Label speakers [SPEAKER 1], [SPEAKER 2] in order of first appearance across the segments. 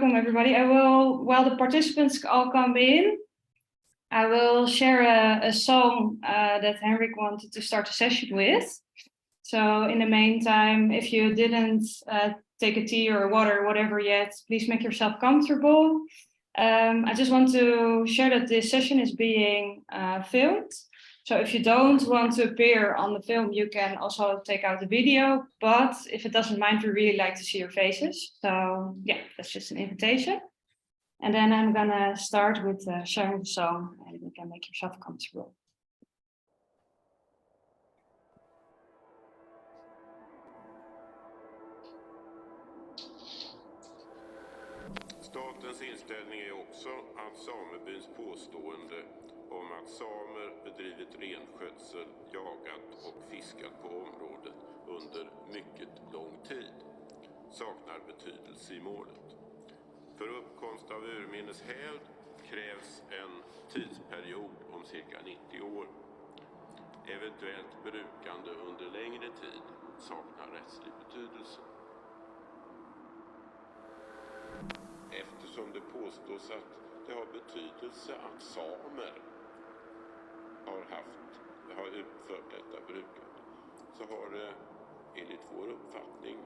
[SPEAKER 1] welcome everybody. I will, while the participants all come in, I will share a song that Henrik wanted to start the session with. So in the meantime, if you didn't take a tea or water or whatever yet, please make yourself comfortable. I just want to share that this session is being filmed. So if you don't want to appear on the film, you can also take out the video. But if it doesn't mind, we really like to see your faces. So yeah, that's just an invitation. And then I'm gonna start with sharing the song, and you can make yourself comfortable.
[SPEAKER 2] Statens inställning är också att samebyns påstående om att samer bedrivit renskötsel, jagat och fiskat på området under mycket lång tid saknar betydelse i målet. För uppkomst av urminnes hävd krävs en tidsperiod om cirka 90 år. Eventuellt brukande under längre tid saknar rättslig betydelse. Eftersom det påstås att det har betydelse att samer har utfört detta brukande, så har det enligt vår uppfattning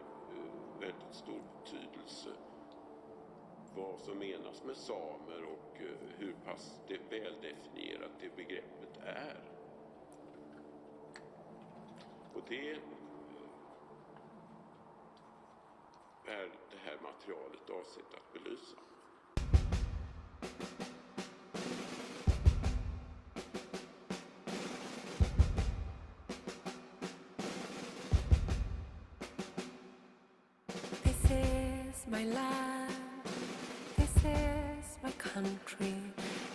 [SPEAKER 2] väldigt stor betydelse vad som menas med samer och hur pass väldefinierat det begreppet är. Och det är det här materialet avsett att belysa.
[SPEAKER 3] This is my land, this is my country,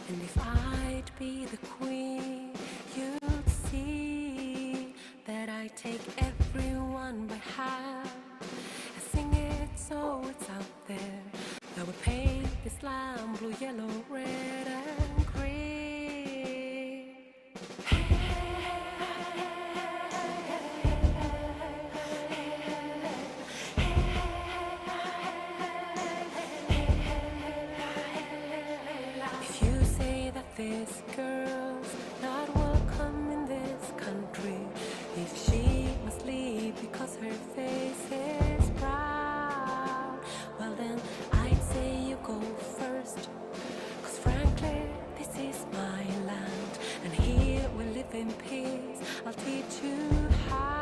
[SPEAKER 3] and if I'd be the queen, you'd see that I take everyone by hand. I sing it so it's out there, that we paint this land blue, yellow, red and green. If you say that this girl's not welcome in this country, if she must leave because her face is proud, well then I'd say you go first, 'cause frankly this is my land, and here we live in peace. I'll teach you how.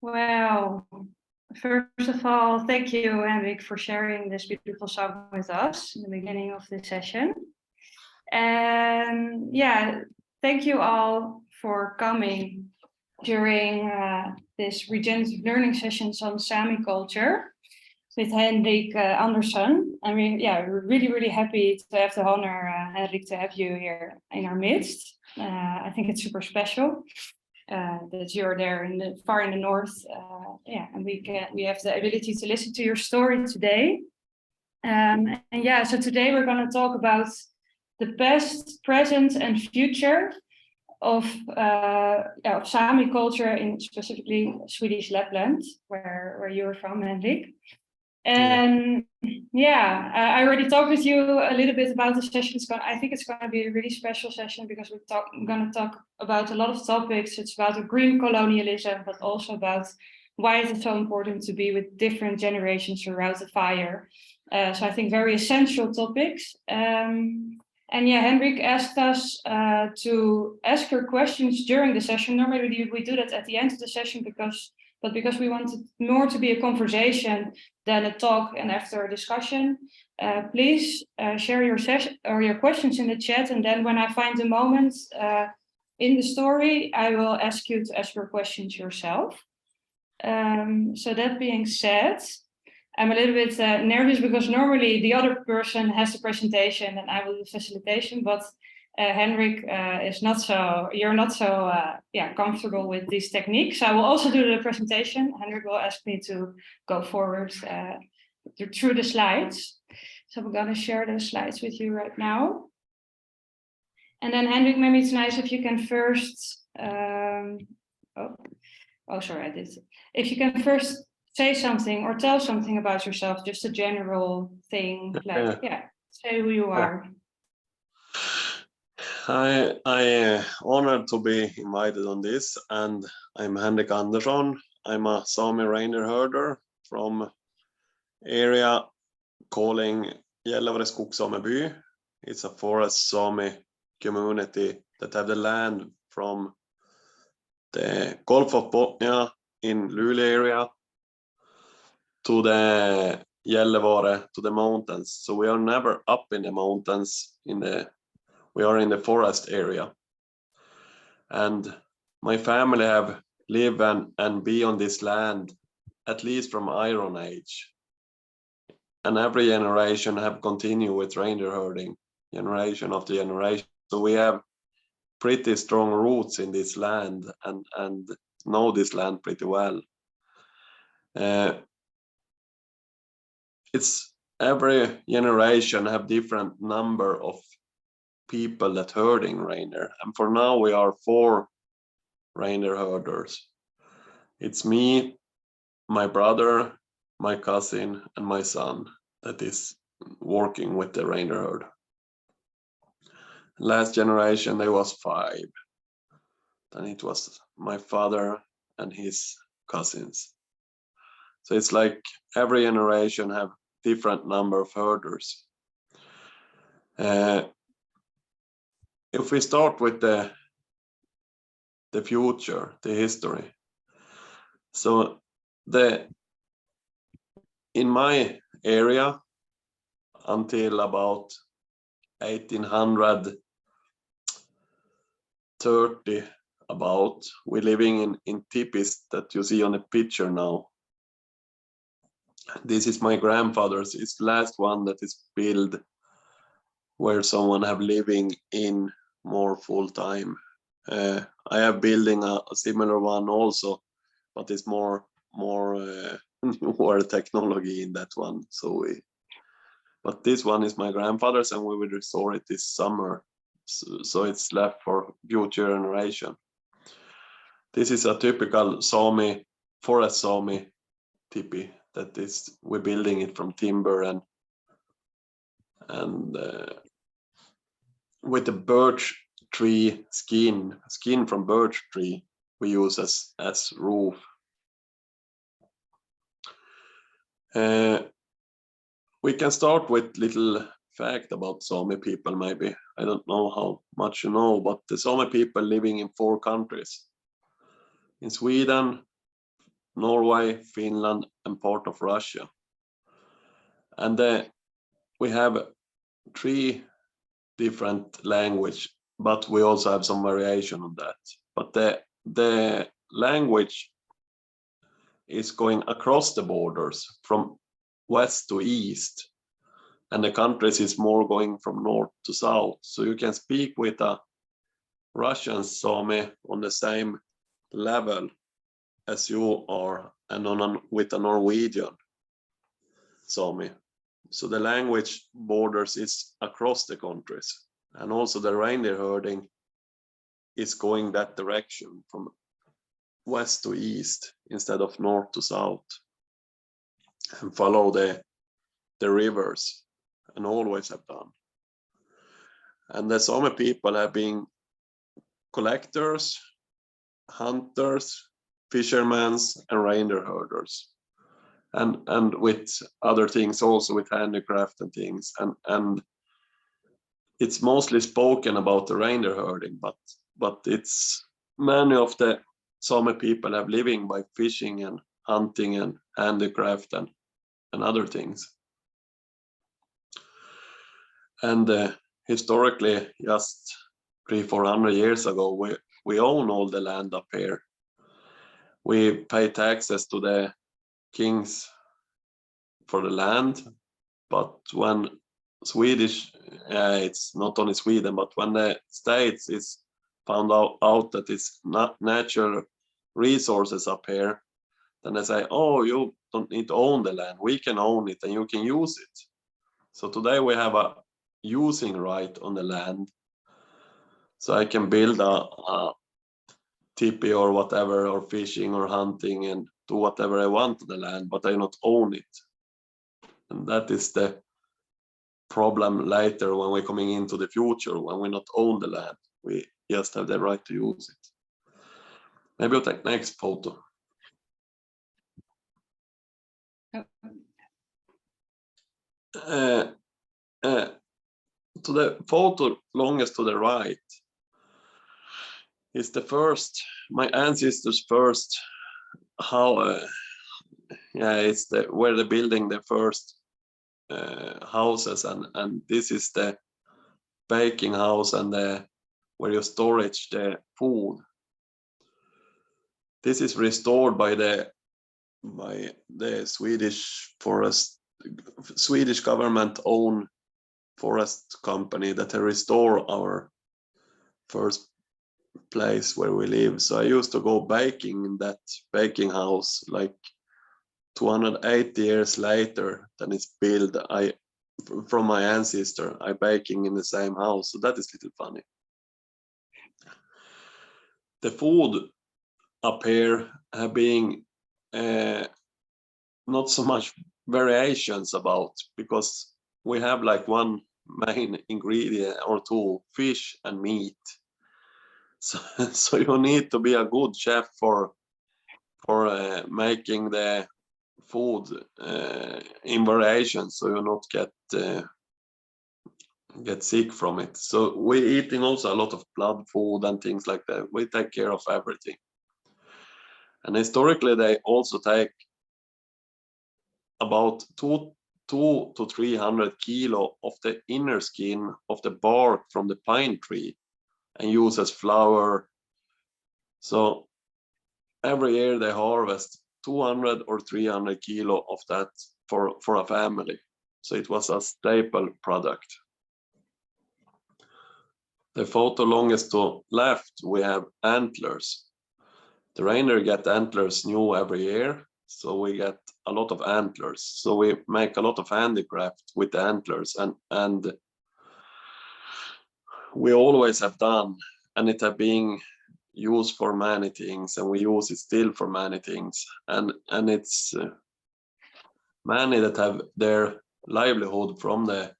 [SPEAKER 1] Well, first of all, thank you, Henrik, for sharing this beautiful song with us in the beginning of this session. And yeah, thank you all for coming during this regenerative learning sessions on Sami culture with Henrik Andersson. And we're really happy to have the honor, Henrik, to have you here in our midst. I think it's super special that you're there far in the north. And we have the ability to listen to your story today. So today we're going to talk about the past, present, and future of Sami culture in specifically Swedish Lapland, where you're from, Henrik. And I already talked with you a little bit about the session. I think it's going to be a really special session because we're going to talk about a lot of topics. It's about the green colonialism, but also about why it is so important to be with different generations around the fire. So I think very essential topics. Henrik asked us to ask your questions during the session. Normally we do that at the end of the session because we want it more to be a conversation than a talk and after a discussion. Please share your session or your questions in the chat, and then when I find the moment in the story, I will ask you to ask your questions yourself. So that being said, I'm a little bit nervous because normally the other person has the presentation and I will do facilitation, but Henrik you're not so comfortable with these techniques. I will also do the presentation. Henrik will ask me to go forward through the slides. So we're going to share those slides with you right now. And then Henrik, maybe it's nice if you can first, if you can first say something or tell something about yourself, just a general thing, say who you are.
[SPEAKER 4] I honored to be invited on this, and I'm Henrik Andersson. I'm a Sami reindeer herder from area calling Gällivare Skogssameby. It's a forest Sami community that have the land from the Gulf of Bothnia in Luleå area to the Gällivare, to the mountains. So we are never up in the mountains, we are in the forest area. And my family have lived and be on this land at least from Iron Age. And every generation have continued with reindeer herding, generation after generation. So we have pretty strong roots in this land and know this land pretty well. It's every generation have different number of people that herding reindeer, and for now we are 4 reindeer herders. It's me, my brother, my cousin, and my son that is working with the reindeer herd. Last generation there was 5. Then it was my father and his cousins. So it's like every generation have different number of herders. If we start with the future, the history. So in my area until about 1830 we're living in tipis that you see on the picture now. This is my grandfather's. It's the last one that is built where someone have living in more full time. I have building a similar one also, but it's more newer technology in that one. But this one is my grandfather's, and we will restore it this summer. So it's left for future generation. This is a typical Sami, forest Sami tipi that is, we're building it from timber and with the birch tree skin from birch tree we use as roof. We can start with little fact about Sami people maybe. I don't know how much you know, but the Sami people living in 4 countries. In Sweden, Norway, Finland, and part of Russia. And we have 3 different language, but we also have some variation on that. But the language is going across the borders from west to east, and the countries is more going from north to south. So you can speak with a Russian Sami on the same level as you are, and with a Norwegian Sami. So the language borders is across the countries, and also the reindeer herding is going that direction from west to east instead of north to south, and follow the rivers, and always have done. And the Sami people have been collectors, hunters, fishermen, and reindeer herders, and with other things also, with handicraft and things, and it's mostly spoken about the reindeer herding, but it's many of the Sami people have living by fishing and hunting and handicraft and other things. And historically, just 300-400 years ago, we own all the land up here. We pay taxes to the kings for the land, but when Swedish, it's not only Sweden, but when the states is found out that it's not natural resources up here, then they say, oh, you don't need to own the land, we can own it and you can use it. So today we have a using right on the land. So I can build a tipi or whatever, or fishing or hunting, and do whatever I want on the land, but I not own it. And that is the problem later when we're coming into the future, when we not own the land, we just have the right to use it. Maybe I'll take next photo. To the photo longest to the right is the first, my ancestors' first, it's where they're building the first houses, and this is the baking house and where you storage the food. This is restored by the Swedish government owned forest company that restore our first place where we live. So I used to go baking in that baking house like 280 years later than it's built. From my ancestor, I baking in the same house. So that is a little funny. The food up here have been not so much variations about, because we have like one main ingredient or two, fish and meat. So you need to be a good chef for making the food in variations, so you not get sick from it. So we're eating also a lot of blood food and things like that. We take care of everything. And historically, they also take about 200 to 300 kilo of the inner skin of the bark from the pine tree and use as flour. So every year they harvest 200 or 300 kilo of that for a family. So it was a staple product. The photo longest to left, we have antlers. The reindeer get antlers new every year, so we get a lot of antlers. So we make a lot of handicraft with the antlers, and we always have done, and it have been used for many things, and we use it still for many things. And it's many that have their livelihood from the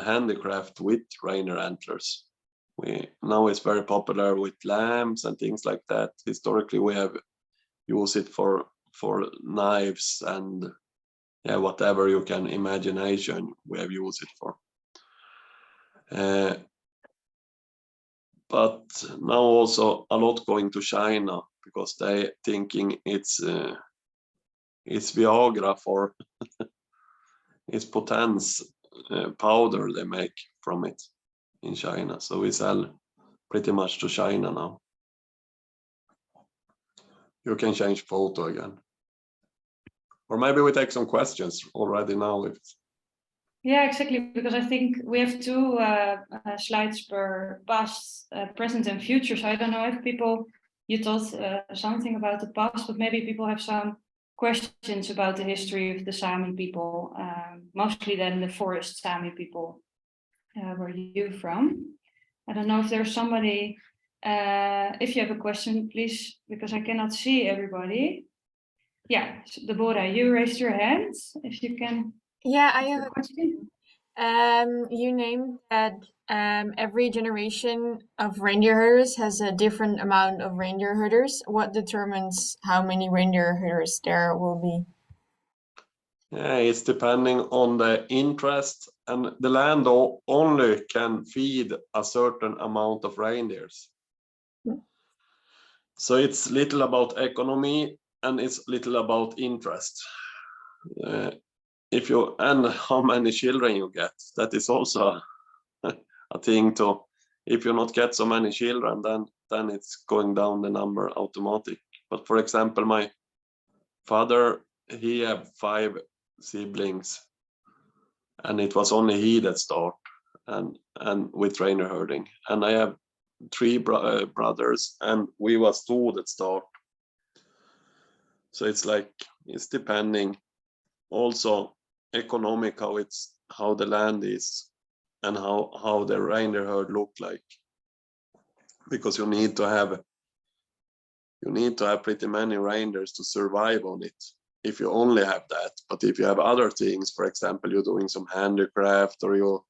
[SPEAKER 4] handicraft with reindeer antlers. Now it's very popular with lambs and things like that. Historically, we have used it for knives and whatever you can imagination, we have used it for. But now also a lot going to China because they thinking it's Viagra for its potence powder they make from it in China. So we sell pretty much to China now. You can change photo again. Or maybe we take some questions already now.
[SPEAKER 1] Yeah, exactly, because I think we have 2 slides per past, present and future. So I don't know if people, you told something about the past, but maybe people have some questions about the history of the Sami people, mostly then the forest Sami people. Where you from? I don't know if there's somebody, if you have a question, please, because I cannot see everybody. Yeah, Deborah, you raised your hand. If you can.
[SPEAKER 5] Yeah, I have
[SPEAKER 1] a question.
[SPEAKER 5] You named that every generation of reindeer herders has a different amount of reindeer herders. What determines how many reindeer herders there will be?
[SPEAKER 4] Yeah, it's depending on the interest, and the land only can feed a certain amount of reindeers. So it's little about economy and it's little about interest. If you and how many children you get, that is also a thing to. If you not get so many children, then it's going down the number automatic. But for example, my father, he have 5 siblings, and it was only he that start and with reindeer herding, and I have 3 brothers, and we was 2 that start. So it's like, it's depending also economic, how the land is and how the reindeer herd look like, because you need to have pretty many reindeers to survive on it if you only have that. But if you have other things, for example, you're doing some handicraft or you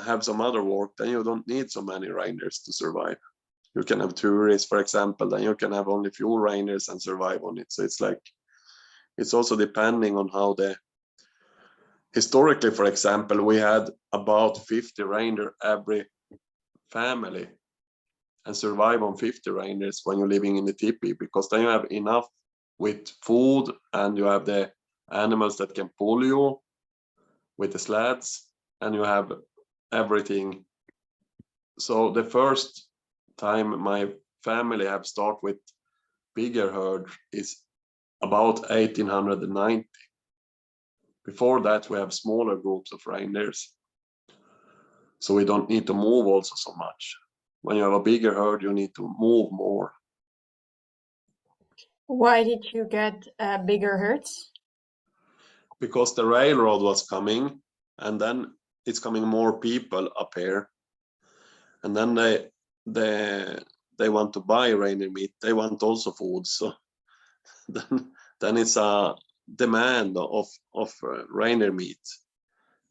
[SPEAKER 4] have some other work, then you don't need so many reindeers to survive. You can have tourists, for example, then you can have only few reindeers and survive on it. So it's like, it's also depending on how historically, for example, we had about 50 reindeer every family, and survive on 50 reindeers when you're living in the teepee, because then you have enough with food and you have the animals that can pull you with the sleds, and you have everything. So the first time my family have start with bigger herd is about 1890. Before that, we have smaller groups of reindeers, so we don't need to move also so much. When you have a bigger herd, you need to move more.
[SPEAKER 5] Why did you get bigger herds?
[SPEAKER 4] Because the railroad was coming, and then it's coming more people up here, and then they want to buy reindeer meat. They want also food, so then it's a demand of reindeer meat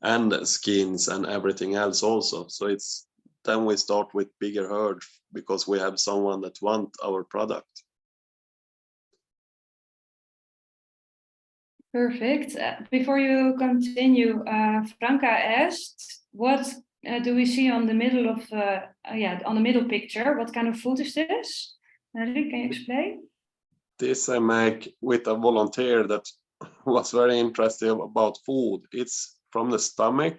[SPEAKER 4] and skins and everything else also. So it's then we start with bigger herd because we have someone that want our product.
[SPEAKER 1] Perfect. Before you continue, Franca asked, what do we see on the middle of on the middle picture? What kind of food is this? Henrik, can you explain?
[SPEAKER 4] This I make with a volunteer that was very interested about food. It's from the stomach,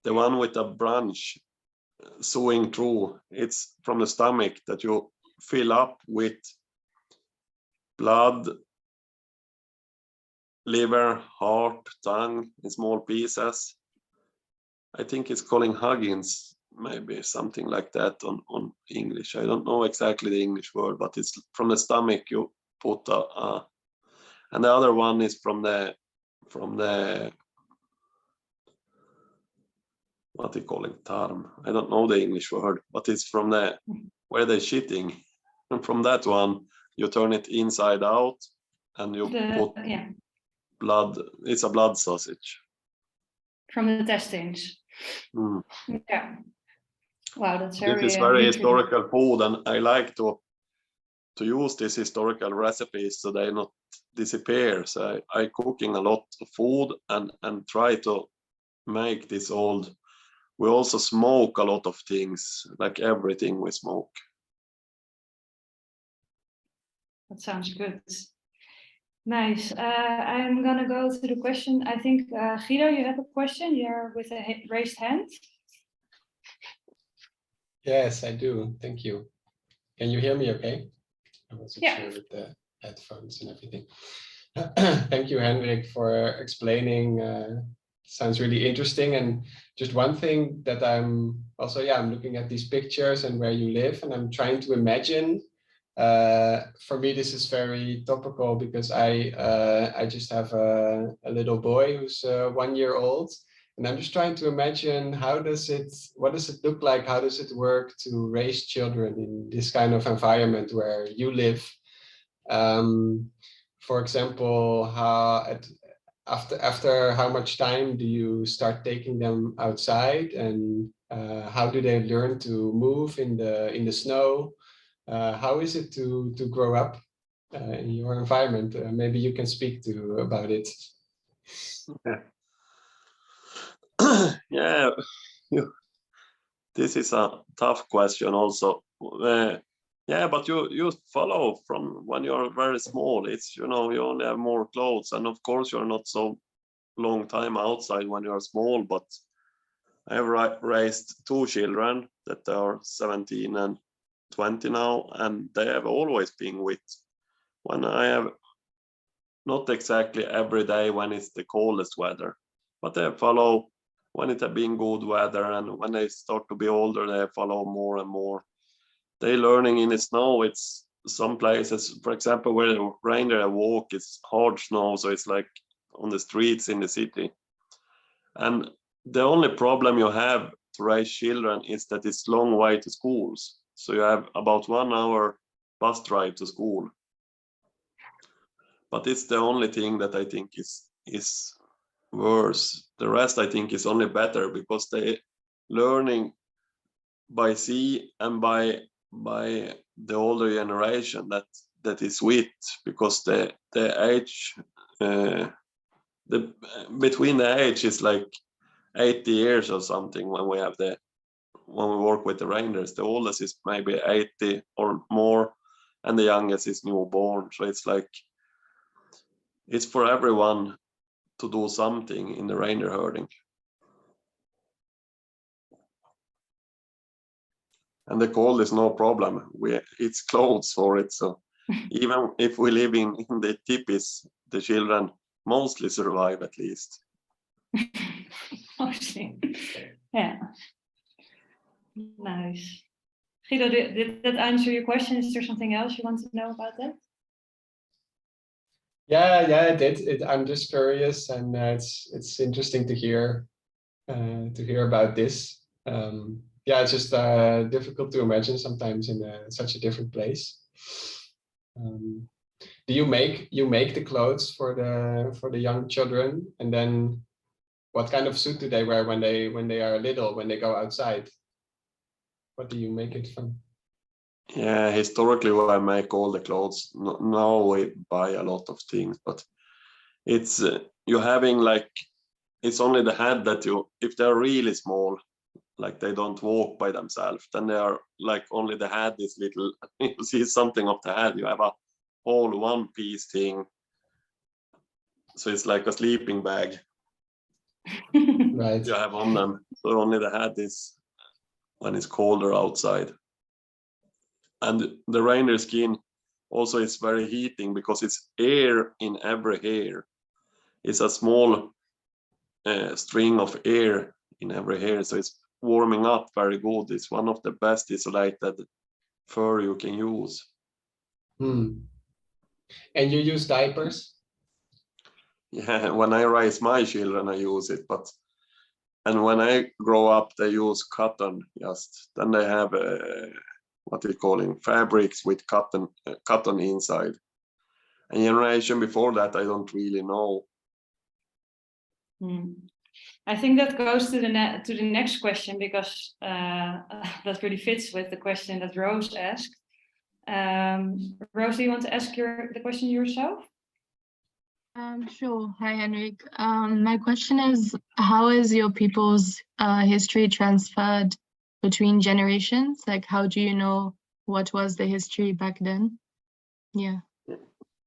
[SPEAKER 4] the one with a branch sewing through. It's from the stomach that you fill up with blood, liver, heart, tongue in small pieces. I think it's calling Huggins, maybe something like that on English. I don't know exactly the English word, but it's from the stomach you put and the other one is from the what do you call it, tarm? I don't know the English word, but it's from the where they're shitting. And from that one, you turn it inside out and you put blood. It's a blood sausage.
[SPEAKER 1] From the intestines.
[SPEAKER 4] Mm.
[SPEAKER 1] Yeah. Wow, that's very.
[SPEAKER 4] It is very historical food, and I like to use these historical recipes so they not disappear. So I cooking a lot of food and try to make this old. We also smoke a lot of things, like everything we smoke.
[SPEAKER 1] that sounds good. Nice. I'm gonna go to the question. I think Guido, you have a question. You're with a raised hand.
[SPEAKER 6] Yes, I do. Thank you. Can you hear me okay? I wasn't
[SPEAKER 1] Yeah.
[SPEAKER 6] sure with the headphones and everything. Thank you, Henrik, for explaining. Sounds really interesting. And just one thing that I'm also, I'm looking at these pictures and where you live, and I'm trying to imagine. For me, this is very topical because I just have a little boy who's 1 year old. And I'm just trying to imagine what does it look like? How does it work to raise children in this kind of environment where you live? For example, after how much time do you start taking them outside, and how do they learn to move in the snow? How is it to grow up in your environment? Maybe you can speak about it.
[SPEAKER 4] Yeah, this is a tough question also. Yeah, but you follow from when you're very small. It's, you only have more clothes, and of course you're not so long time outside when you're small. But I have raised 2 children that are 17 and 20 now, and they have always been with. When I have, not exactly every day when it's the coldest weather, but they follow when it has been good weather, and when they start to be older, they follow more and more. They learning in the snow. It's some places, for example, where the reindeer walk, it's hard snow, so it's like on the streets in the city. And the only problem you have to raise children is that it's long way to schools. So you have about 1 hour bus drive to school. But it's the only thing that I think is worse. The rest I think is only better, because they learning by sea and by the older generation that is with, because the age between the age is like 80 years or something when we work with the reindeers. The oldest is maybe 80 or more, and the youngest is newborn. So it's like, it's for everyone to do something in the reindeer herding. And the cold is no problem. It's clothes for it. So even if we live in the tipis, the children mostly survive, at least.
[SPEAKER 1] Mostly. Yeah. Nice. Guido, did that answer your question? Is there something else you want to know about that?
[SPEAKER 6] Yeah, it did. I'm just curious, and it's interesting to hear about this. It's just difficult to imagine sometimes in such a different place. Do you make the clothes for the young children, and then what kind of suit do they wear when they are little, when they go outside? What do you make it from?
[SPEAKER 4] Yeah, historically I make all the clothes. Now we buy a lot of things, but it's you're having like, it's only the head that if they're really small, like they don't walk by themselves, then they are like, only the head is little. You see something of the head, you have a whole one piece thing. So it's like a sleeping bag.
[SPEAKER 6] Right.
[SPEAKER 4] You have on them. So only the head is when it's colder outside. And the reindeer skin also is very heating, because it's air in every hair. It's a small string of air in every hair, so it's warming up very good. It's one of the best isolated fur you can use.
[SPEAKER 6] And you use diapers?
[SPEAKER 4] Yeah, when I raise my children, I use it, and when I grow up, they use cotton. Just then they have what they calling fabrics with cotton inside. And generation before that, I don't really know.
[SPEAKER 1] I think that goes to the next question, because that really fits with the question that Rose asked. Rose, do you want to ask the question yourself?
[SPEAKER 7] Sure. Hi, Henrik. My question is, how is your people's history transferred between generations? Like, how do you know what was the history back then? Yeah.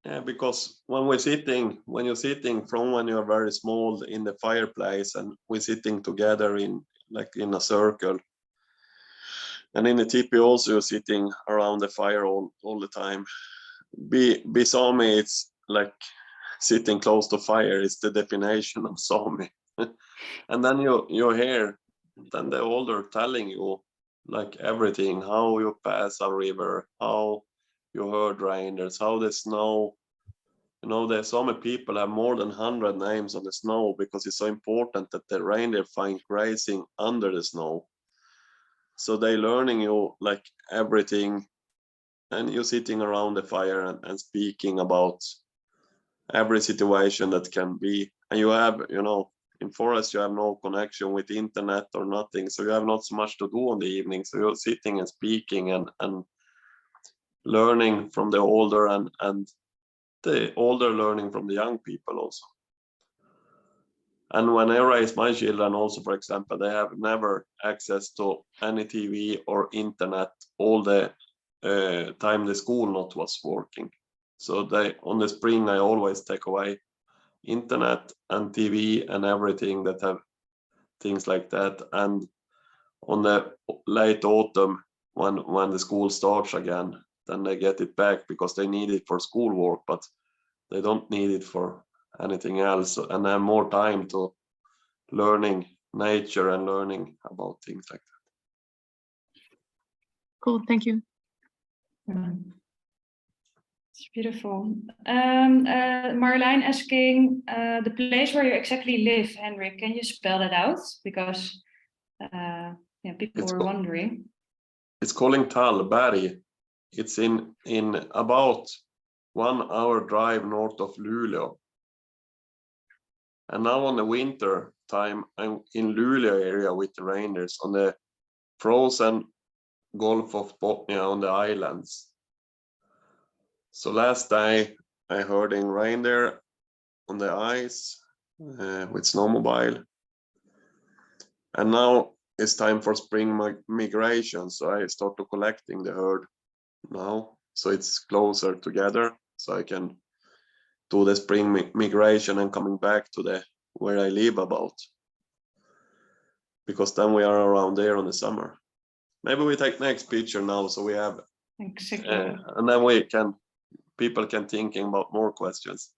[SPEAKER 4] Yeah, because when you're sitting from when you're very small in the fireplace, and we're sitting together in a circle, and in the tipi also you're sitting around the fire all the time. Be Sami, it's like sitting close to fire is the definition of Sami. And then you hear then the older telling you like everything, how you pass a river, how you heard reindeers, how the snow. You know, the Sami people have more than 100 names on the snow because it's so important that the reindeer find grazing under the snow. So they learning you like everything, and you're sitting around the fire and speaking about every situation that can be. And you have, you know, in forest you have no connection with internet or nothing, so you have not so much to do on the evening. So you're sitting and speaking and learning from the older, and the older learning from the young people also. And when I raise my children also, for example, they have never access to any TV or internet all the time the school not was working. So they, on the spring, I always take away internet and TV and everything that have things like that. And on the late autumn, when the school starts again, then they get it back because they need it for schoolwork, but they don't need it for anything else, and have more time to learning nature and learning about things like that.
[SPEAKER 7] Cool, thank you.
[SPEAKER 1] It's beautiful. Marjolein asking the place where you exactly live, Henrik. Can you spell that out? Because people were wondering.
[SPEAKER 4] It's calling Tallberg. It's in about 1 hour drive north of Luleå. And now on the winter time, I'm in Luleå area with the reindeers on the frozen Gulf of Bothnia on the islands. So last day I heard in reindeer on the ice with snowmobile. And now it's time for spring migration. So I start to collecting the herd now. So it's closer together. So I can do the spring migration and coming back to where I live about. Because then we are around there on the summer. Maybe we take next picture now, so we have,
[SPEAKER 1] exactly.
[SPEAKER 4] And then people can thinking about more questions.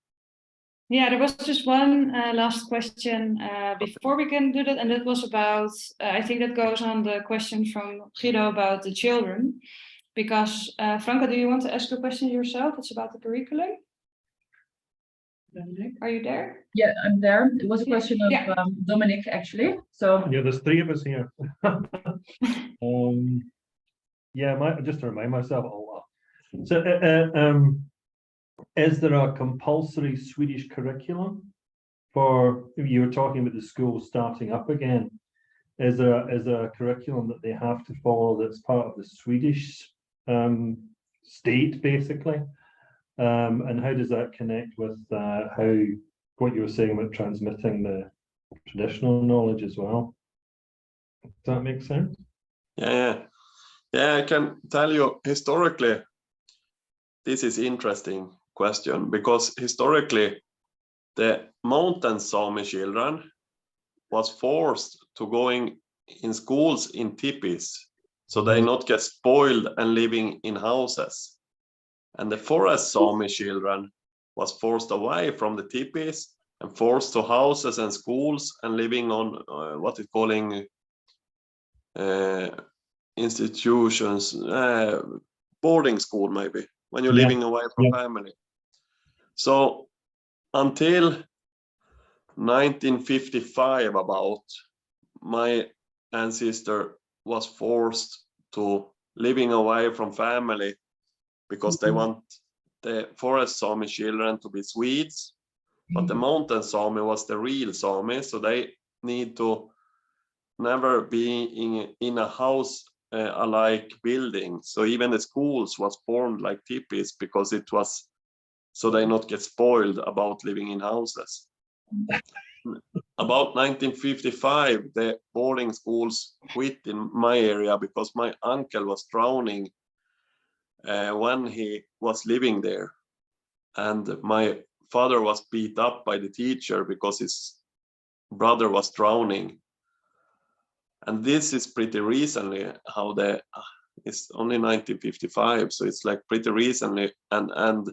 [SPEAKER 1] Yeah, there was just one last question before we can do that, and that was about, I think that goes on the question from Guido about the children, because Franca, do you want to ask a question yourself? It's about the curriculum. Are you there?
[SPEAKER 8] Yeah, I'm there. It was a question of Dominic, actually. So
[SPEAKER 9] yeah, there's 3 of us here. Just to remind myself. So, is there a compulsory Swedish curriculum for? You were talking about the schools starting up again. Is there a curriculum that they have to follow that's part of the Swedish state, basically? And how does that connect with what you were saying about transmitting the traditional knowledge as well? Does that make sense?
[SPEAKER 4] Yeah, I can tell you historically, this is interesting question, because historically the mountain Sami children was forced to going in schools in tipis, so they not get spoiled and living in houses. And the forest Sami children was forced away from the tipis and forced to houses and schools and living on what it's calling institutions, boarding school maybe, when you're living away from family. So until 1955 about, my ancestor was forced to living away from family because they want the forest Sami children to be Swedes, but the mountain Sami was the real Sami, so they need to never be in a house alike building. So even the schools was formed like tipis because it was so they not get spoiled about living in houses. About 1955, the boarding schools quit in my area because my uncle was drowning when he was living there. and my father was beat up by the teacher because his brother was drowning. And this is pretty recently how it's only 1955, so it's like pretty recently, and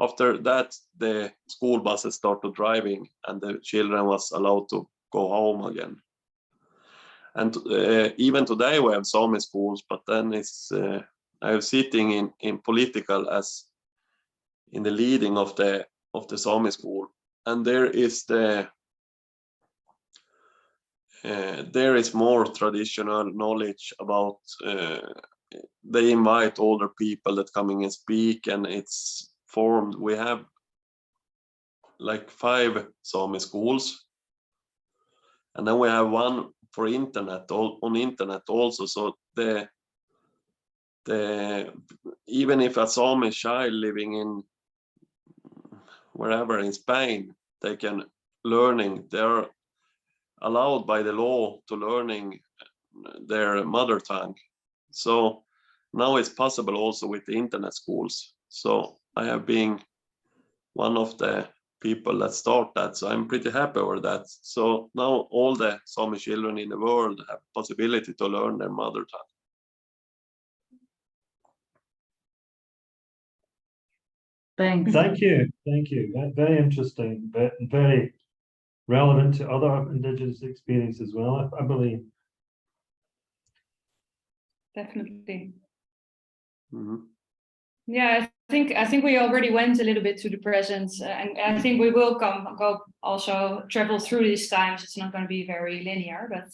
[SPEAKER 4] after that the school buses started driving and the children was allowed to go home again. And even today we have Sami schools, but then it's I am sitting in political as in the leading of the Sami school, and there is more traditional knowledge about. They invite older people that coming and speak, and it's formed. We have like 5 Sami schools, and then we have one for internet on internet also. So even if a Sami child living in wherever in Spain, they can learning. They're allowed by the law to learning their mother tongue. So now it's possible also with the internet schools. So I have been one of the people that start that. So I'm pretty happy over that. So now all the Sami children in the world have possibility to learn their mother tongue.
[SPEAKER 8] Thanks.
[SPEAKER 9] Thank you. Very interesting, but very relevant to other Indigenous experience as well, I believe.
[SPEAKER 1] Definitely.
[SPEAKER 4] Mm-hmm.
[SPEAKER 1] Yeah, I think we already went a little bit to the present, and I think we will also travel through these times. It's not going to be very linear, but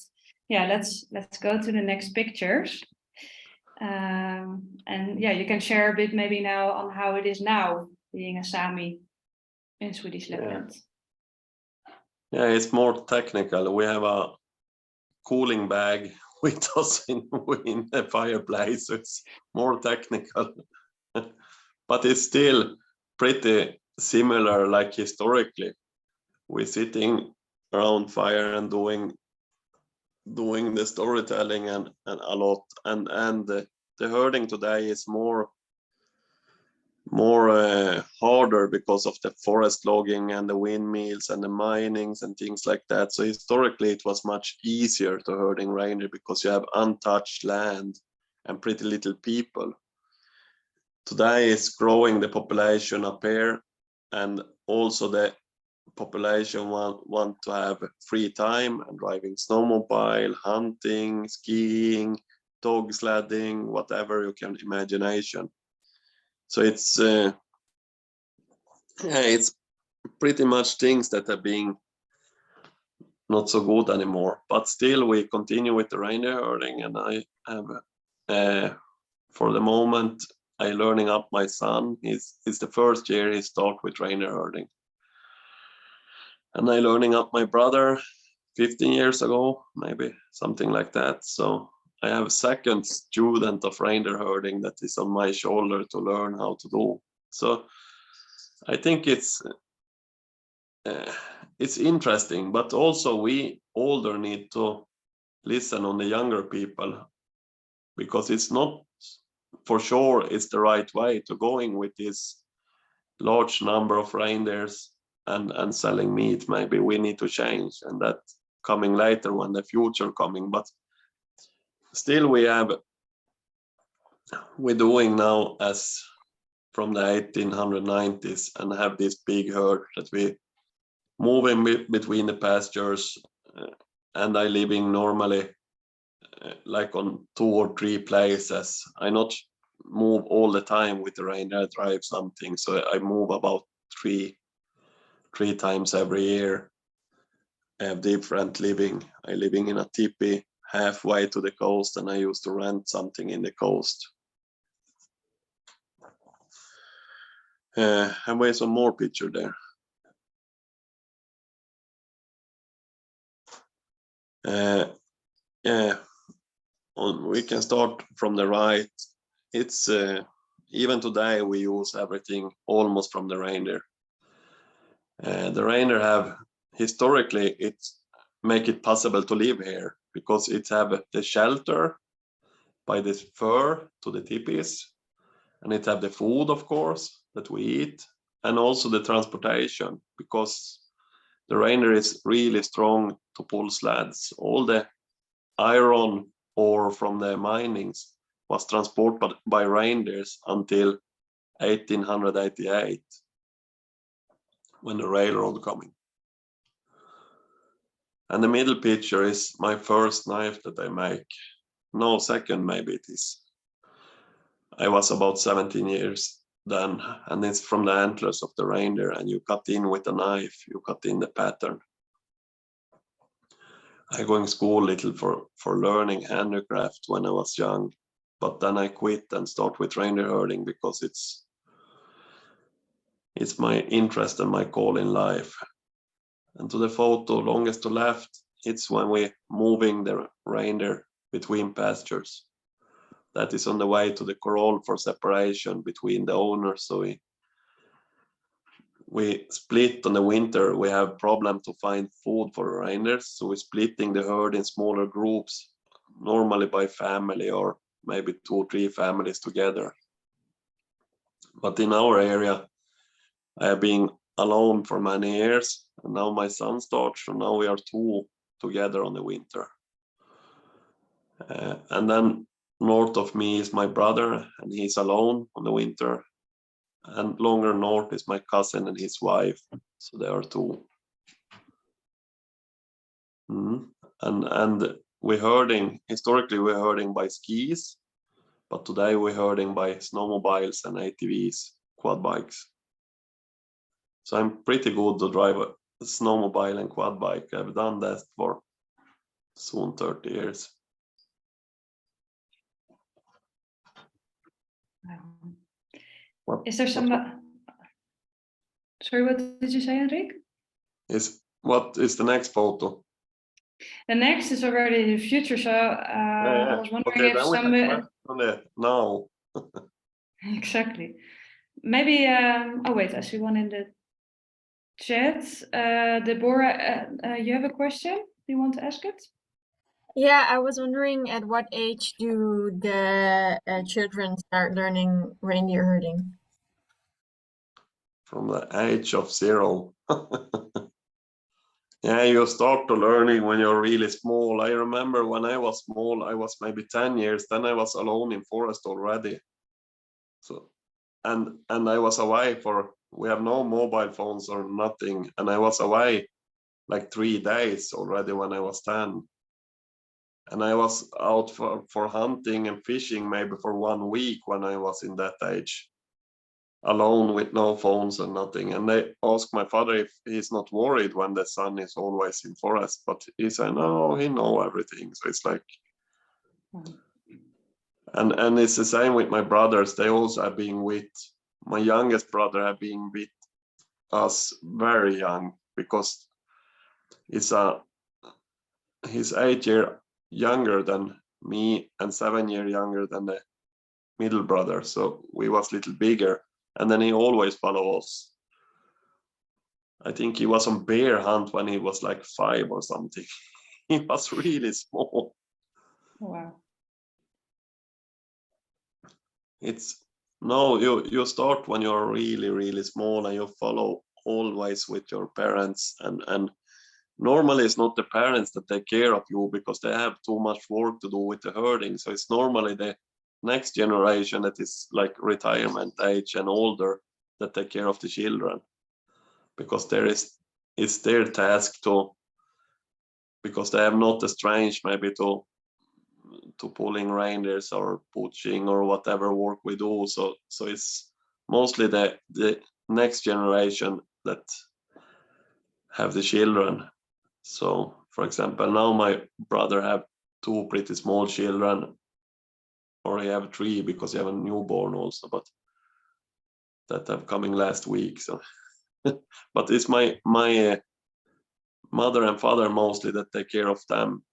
[SPEAKER 1] yeah, let's go to the next pictures. And yeah, you can share a bit maybe now on how it is now being a Sami in Swedish Lapland.
[SPEAKER 4] Yeah, it's more technical. We have a cooling bag with us in the fireplace, so it's more technical. But it's still pretty similar, like historically. We're sitting around fire and doing the storytelling and a lot, and the herding today is more harder because of the forest logging and the windmills and the minings and things like that. So historically it was much easier to herding reindeer because you have untouched land and pretty little people. Today is growing the population up here, and also the population want to have free time and driving snowmobile, hunting, skiing, dog sledding, whatever you can imagination. So it's pretty much things that are being not so good anymore. But still, we continue with the reindeer herding, and I have for the moment I learning up my son. It's the first year he start with reindeer herding, and I learning up my brother 15 years ago, maybe something like that. So I have a second student of reindeer herding that is on my shoulder to learn how to do. So I think it's interesting, but also we older need to listen on the younger people, because it's not for sure it's the right way to going with this large number of reindeers and selling meat. Maybe we need to change, and that coming later when the future coming. But still we're doing now as from the 1890s and have this big herd that we moving between the pastures, and I living normally like on 2 or 3 places. I not move all the time with the reindeer. I drive something, so I move about three times every year. I have different living. I living in a teepee halfway to the coast, and I used to rent something in the coast. And we have some more picture there. We can start from the right. It's even today we use everything almost from the reindeer. The reindeer have historically make it possible to live here because it have the shelter by the fur to the teepees, and it have the food, of course, that we eat, and also the transportation, because the reindeer is really strong to pull sleds. All the iron ore from the minings was transported by reindeers until 1888, when the railroad coming. And the middle picture is my first knife that I make. No, second maybe it is. I was about 17 years then, and it's from the antlers of the reindeer, and you cut in with a knife, you cut in the pattern. I going school little for learning handicraft when I was young, but then I quit and start with reindeer herding because it's my interest and my call in life. And to the photo longest to left, it's when we moving the reindeer between pastures. That is on the way to the corral for separation between the owners. So we split on the winter. We have problem to find food for the reindeers, so we're splitting the herd in smaller groups, normally by family or maybe 2 or 3 families together. But in our area, I have been alone for many years, and now my son starts, so now we are 2 together on the winter. And then north of me is my brother, and he's alone on the winter. And longer north is my cousin and his wife, so there are 2. And we're herding, historically we're herding by skis, but today we're herding by snowmobiles and ATVs, quad bikes. So I'm pretty good to drive a snowmobile and quad bike. I've done that for soon 30 years.
[SPEAKER 1] Is there some? Sorry, what did you say, Henrik?
[SPEAKER 4] What is the next photo?
[SPEAKER 1] The next is already the future. So I was wondering if some.
[SPEAKER 4] No.
[SPEAKER 1] Exactly. Maybe. Oh wait, I see one in the chat. Deborah, you have a question? Do you want to ask it?
[SPEAKER 5] Yeah, I was wondering at what age do the children start learning reindeer herding?
[SPEAKER 4] From the age of 0. Yeah, you start to learning when you're really small. I remember when I was small, I was maybe 10 years, then I was alone in forest already. So, and I was away we have no mobile phones or nothing, and I was away like 3 days already when I was 10. And I was out for hunting and fishing maybe for 1 week when I was in that age, alone with no phones and nothing. And they asked my father if he's not worried when the son is always in forest, but he said, no, he know everything. So it's like, and it's the same with my brothers. They also have been with, my youngest brother have been with us very young, because he's 8 years younger than me and 7 years younger than the middle brother. So we was a little bigger, and then he always follow us. I think he was on bear hunt when he was like 5 or something. He was really small.
[SPEAKER 1] Wow.
[SPEAKER 4] You start when you're really, really small, and you follow always with your parents, and normally it's not the parents that take care of you because they have too much work to do with the herding. So it's normally the next generation that is like retirement age and older that take care of the children, because it's their task because they have not the strength maybe to pulling reindeers or poaching or whatever work we do. So it's mostly the next generation that have the children. So, for example, now my brother have 2 pretty small children, or he have 3 because he have a newborn also, but that have coming last week. So, but it's my mother and father mostly that take care of them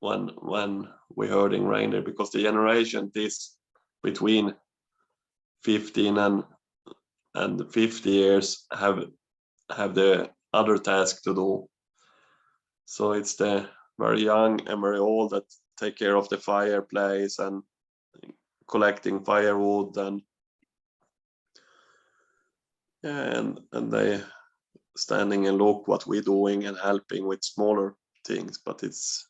[SPEAKER 4] when we're herding reindeer, because the generation is between 15 and 50 years have the other task to do. So it's the very young and very old that take care of the fireplace and collecting firewood yeah, and they standing and look what we're doing and helping with smaller things, but it's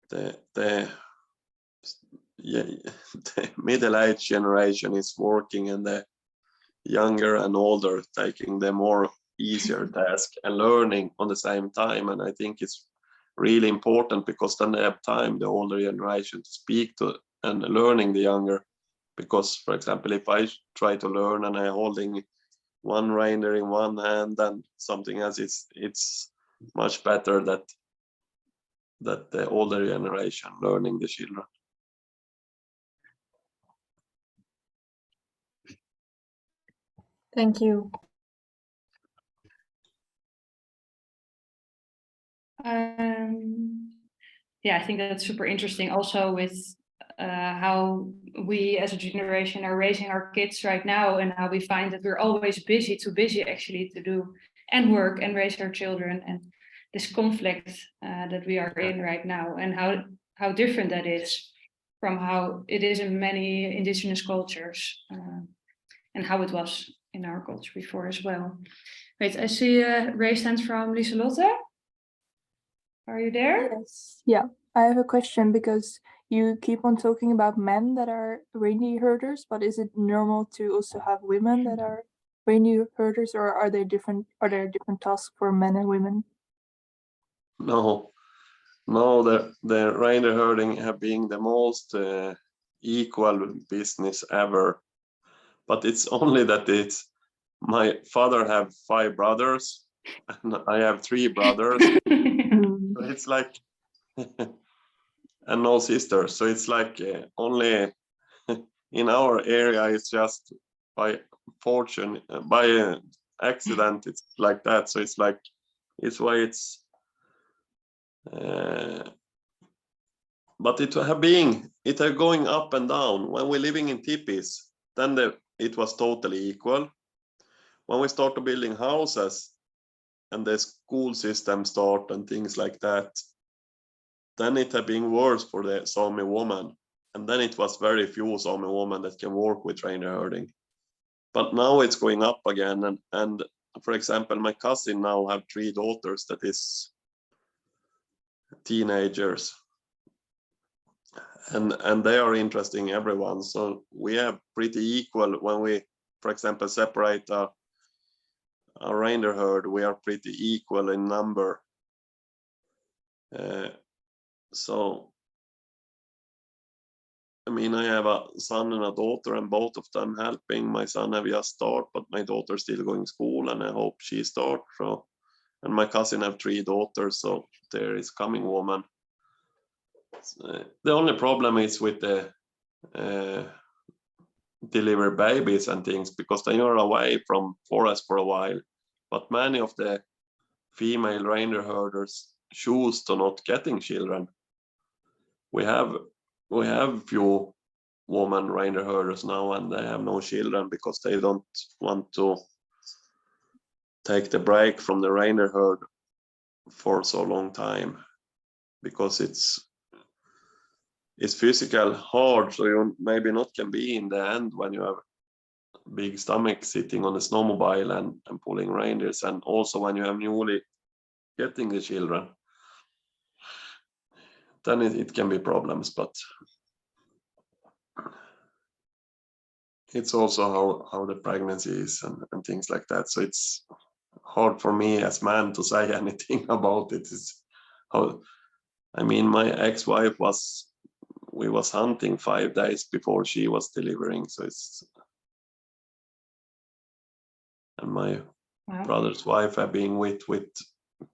[SPEAKER 4] the yeah, the middle-aged generation is working, and the younger and older taking the more easier task and learning on the same time. And I think it's really important, because then they have time, the older generation, to speak to and learning the younger. Because, for example, if I try to learn and I'm holding one reindeer in one hand and something else, it's much better that the older generation learning the children.
[SPEAKER 5] Thank you.
[SPEAKER 1] Yeah, I think that's super interesting also with how we as a generation are raising our kids right now, and how we find that we're always too busy actually to do and work and raise our children, and this conflict that we are in right now, and how different that is from how it is in many indigenous cultures, and how it was in our culture before as well. Wait, I see raised hands from Lieselotte. Are you there?
[SPEAKER 10] Yes. Yeah, I have a question, because you keep on talking about men that are reindeer herders, but is it normal to also have women that are reindeer herders, or are there different tasks for men and women?
[SPEAKER 4] No, the reindeer herding have been the most equal business ever. But it's only that it's my father have 5 brothers and I have 3 brothers. So it's like and no sisters. So it's like only in our area it's just by fortune, by accident, it's like that. So it's like it's why it's but it have going up and down. When we're living in tipis, then it was totally equal. When we started building houses and the school system start and things like that, then it had been worse for the Sami woman. And then it was very few Sami women that can work with reindeer herding. But now it's going up again. And for example, my cousin now have 3 daughters that is teenagers. And they are interesting everyone. So we have pretty equal when we, for example, separate a reindeer herd, we are pretty equal in number. So, I mean, I have a son and a daughter, and both of them helping. My son have just started, but my daughter's still going to school, and I hope she starts. So, and my cousin have 3 daughters, so there is coming woman. The only problem is with the deliver babies and things, because then you're away from forest for a while. But many of the female reindeer herders choose to not getting children. We have few women reindeer herders now, and they have no children because they don't want to take the break from the reindeer herd for so long time, because it's physical hard, so you maybe not can be in the end when you have big stomach sitting on a snowmobile and pulling reindeers, and also when you have newly getting the children, then it can be problems. But it's also how the pregnancy is and things like that. So it's hard for me as man to say anything about it. Is how, I mean, my ex-wife we was hunting 5 days before she was delivering. So it's, and my brother's wife have been with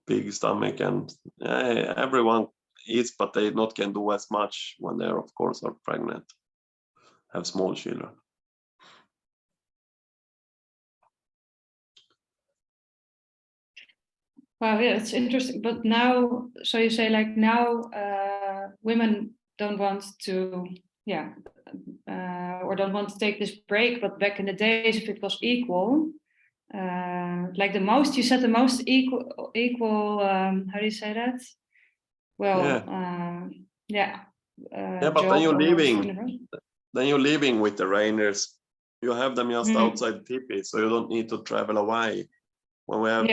[SPEAKER 4] big stomach, and everyone eats, but they not can do as much when they of course are pregnant, have small children.
[SPEAKER 1] Wow, yeah, it's interesting. But now, so you say like now women don't want to, or don't want to take this break, but back in the days, if it was equal, like the most equal, how do you say that? Well,
[SPEAKER 4] but then you're living with the reindeers you have them just outside tipi, so you don't need to travel away. When we have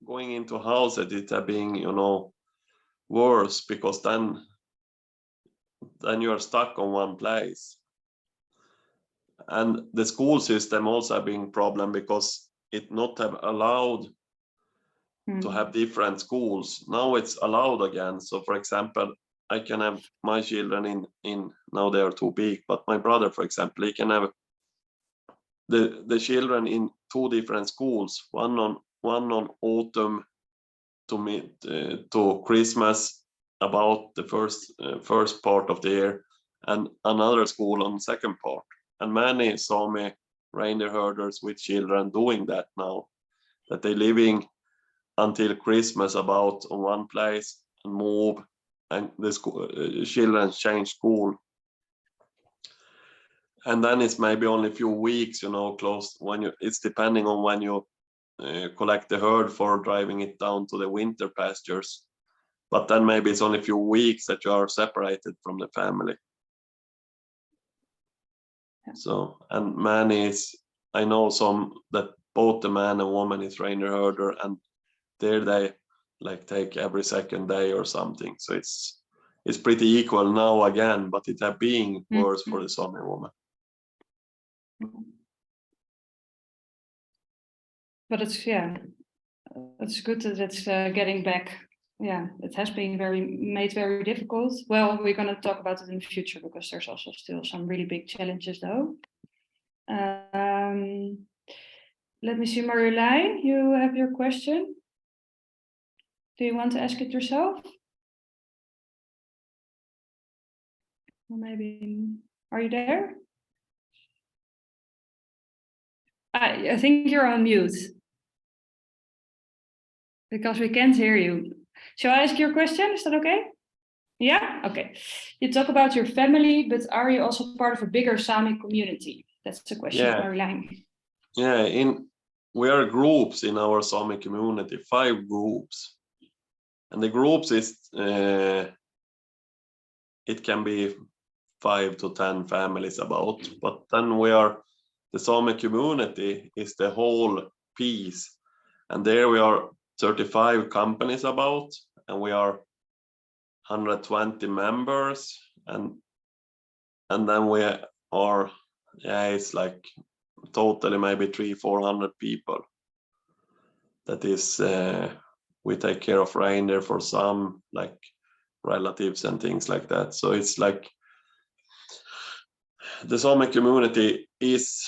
[SPEAKER 4] going into houses, it being, you know, worse, because then you are stuck on one place. And the school system also being problem, because it not have allowed to have different schools. Now it's allowed again. So for example, I can have my children in now they are too big, but my brother, for example, he can have the children in 2 different schools, one on autumn to Christmas, about the first part of the year, and another school on second part. And many Sami reindeer herders with children doing that now, that they living until Christmas about on one place and move, and the children change school. And then it's maybe only a few weeks, you know, close when it's depending on when you collect the herd for driving it down to the winter pastures. But then maybe it's only a few weeks that you are separated from the family. So, and many I know some that both the man and woman is reindeer herder, and there they like take every second day or something. So it's pretty equal now again, but it have been worse for the Sami woman.
[SPEAKER 1] But it's good that it's getting back. Yeah, it has been made very difficult. Well, we're going to talk about it in the future, because there's also still some really big challenges, though. Let me see, Marjolein, you have your question. Do you want to ask it yourself? Or maybe, are you there? I think you're on mute, because we can't hear you. Shall I ask your question? Is that okay? Yeah? Okay. You talk about your family, but are you also part of a bigger Sami community? That's the question, Marjolein.
[SPEAKER 4] Yeah, we are groups in our Sami community, 5 groups. And the groups is, it can be 5 to 10 families about, but then the Sami community is the whole piece. And there we are 35 companies about, and we are 120 members, and then we are, it's like totally maybe 300-400 people. That is, we take care of reindeer for some, like relatives and things like that. So it's like the Sami community is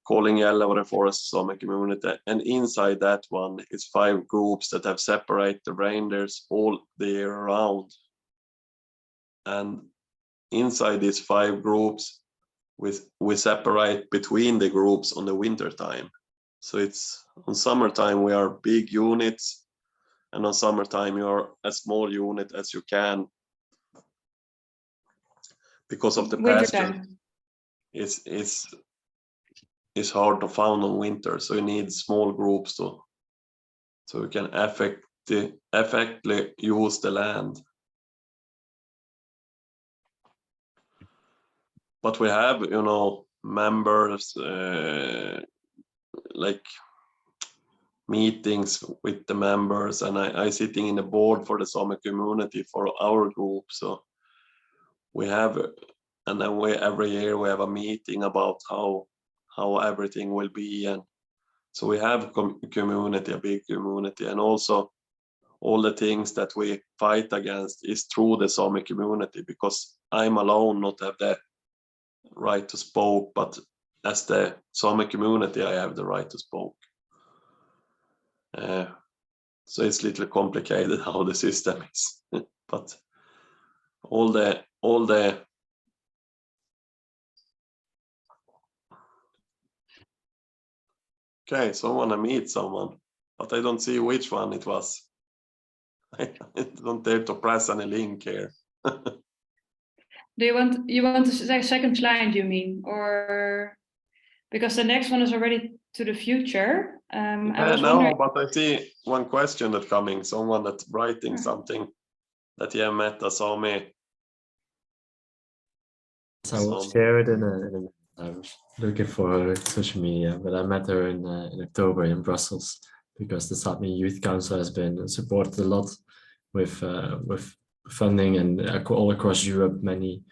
[SPEAKER 4] calling Gällivare Forest Sami community, and inside that one is 5 groups that have separated the reindeers all the year round. And inside these 5 groups, we separate between the groups on the winter time. So it's on summertime we are big units, and on summertime you are a small unit as you can, because of the pasture. It's hard to find on winter, so you need small groups so you can effectively use the land. But we have, you know, members, like meetings with the members, and I sitting in the board for the Sami community for our group. So we have, and then every year we have a meeting about how everything will be. And so we have community, a big community, and also all the things that we fight against is through the Sami community, because I'm alone not have the right to spoke, but as the Sami community I have the right to spoke. So it's a little complicated how the system is, but all the okay, so I want to meet someone, but I don't see which one it was. I don't dare to press any link here.
[SPEAKER 1] Do you want the second slide, you mean, or because the next one is already to the future?
[SPEAKER 4] But I see one question that coming. Someone that's writing something that he met a Sami.
[SPEAKER 11] So I will share it in a I was looking for her on social media, but I met her in October in Brussels because the Sámi Youth Council has been supported a lot with funding, and all across Europe, many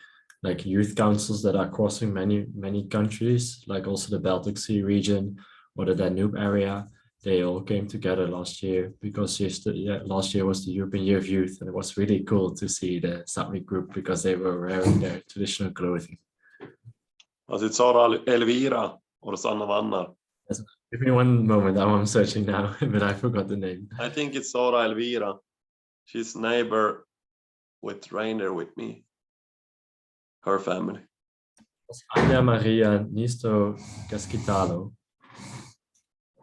[SPEAKER 11] like youth councils that are crossing many countries, like also the Baltic Sea region or the Danube area. They all came together last year because last year was the European Year of Youth, and it was really cool to see the Sámi group because they were wearing their traditional clothing.
[SPEAKER 4] Was it Sara Elvira or Sanna Vannar?
[SPEAKER 11] Give me one moment, I'm searching now, but I forgot the name.
[SPEAKER 4] I think it's Sara Elvira. She's neighbor with reindeer with me. Her family.
[SPEAKER 11] Anja Maria Nisto Casquitalo.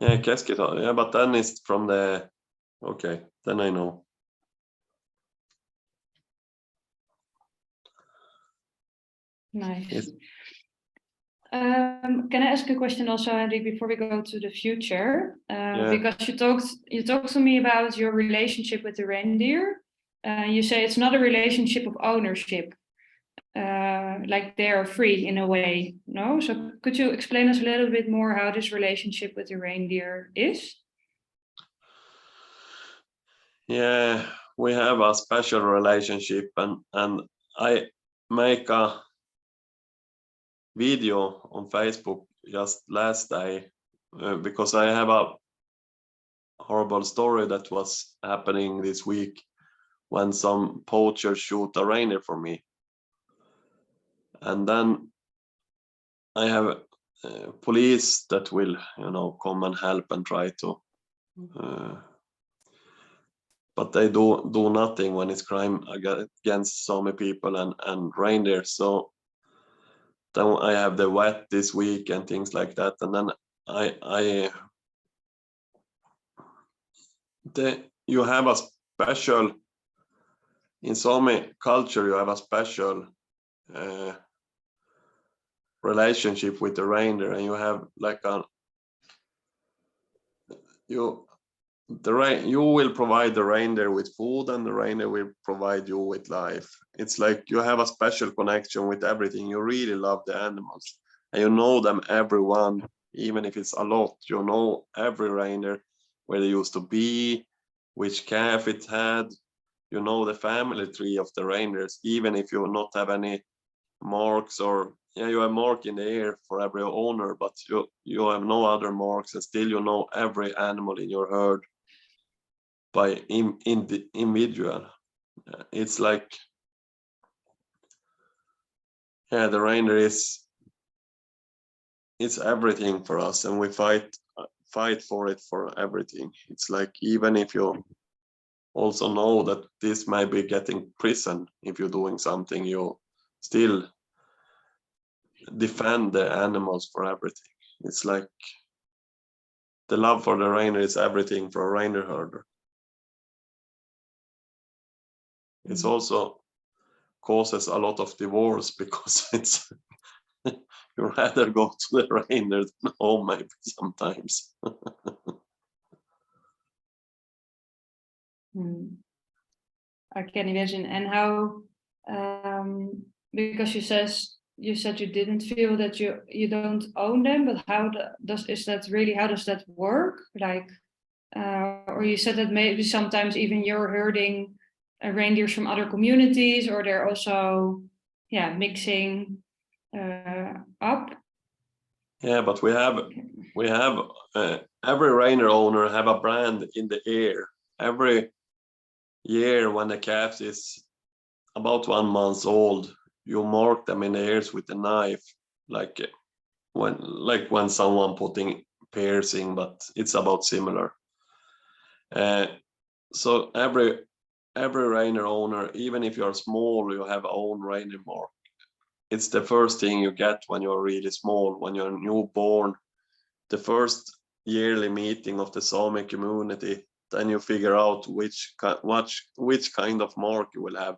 [SPEAKER 4] Yeah, Casquitalo. Yeah, but then it's from the. Okay, then I know.
[SPEAKER 1] Nice. Can I ask a question also, Henrik, before we go to the future? Because you talked to me about your relationship with the reindeer. You say it's not a relationship of ownership, like they are free in a way. No, so could you explain us a little bit more how this relationship with the reindeer is?
[SPEAKER 4] Yeah, we have a special relationship, and I make a video on Facebook just last day because I have a horrible story that was happening this week when some poachers shoot a reindeer for me, and then I have police that will come and help and try to but they do nothing when it's crime against Sami people and reindeer. So then I have the wet this week and things like that, and then you have a special, in Sami culture, you have a special relationship with the reindeer, and you have like you will provide the reindeer with food, and the reindeer will provide you with life. It's like you have a special connection with everything. You really love the animals, and you know them, everyone, even if it's a lot. You know every reindeer, where they used to be, which calf it had. You know the family tree of the reindeers, even if you not have any marks, or you have mark in the ear for every owner, but you have no other marks, and still you know every animal in your herd by individual. It's like, the reindeer it's everything for us, and we fight for it, for everything. It's like, even if you also know that this might be getting prison if you're doing something, you still defend the animals for everything. It's like the love for the reindeer is everything for a reindeer herder. It's also causes a lot of divorce because it's you rather go to the reindeer than home, maybe sometimes.
[SPEAKER 1] I can imagine. And how, because you said you didn't feel that you don't own them, but how does that work? Like, or you said that maybe sometimes even you're herding reindeers from other communities, or they're also mixing up.
[SPEAKER 4] Yeah, but we have every reindeer owner have a brand in the ear. Every year when the calf is about 1 month old, you mark them in the ears with a knife, like when someone putting piercing, but it's about similar. So every reindeer owner, even if you're small, you have own reindeer mark. It's the first thing you get when you're really small, when you're newborn. The first yearly meeting of the Sami community, then you figure out which kind of mark you will have,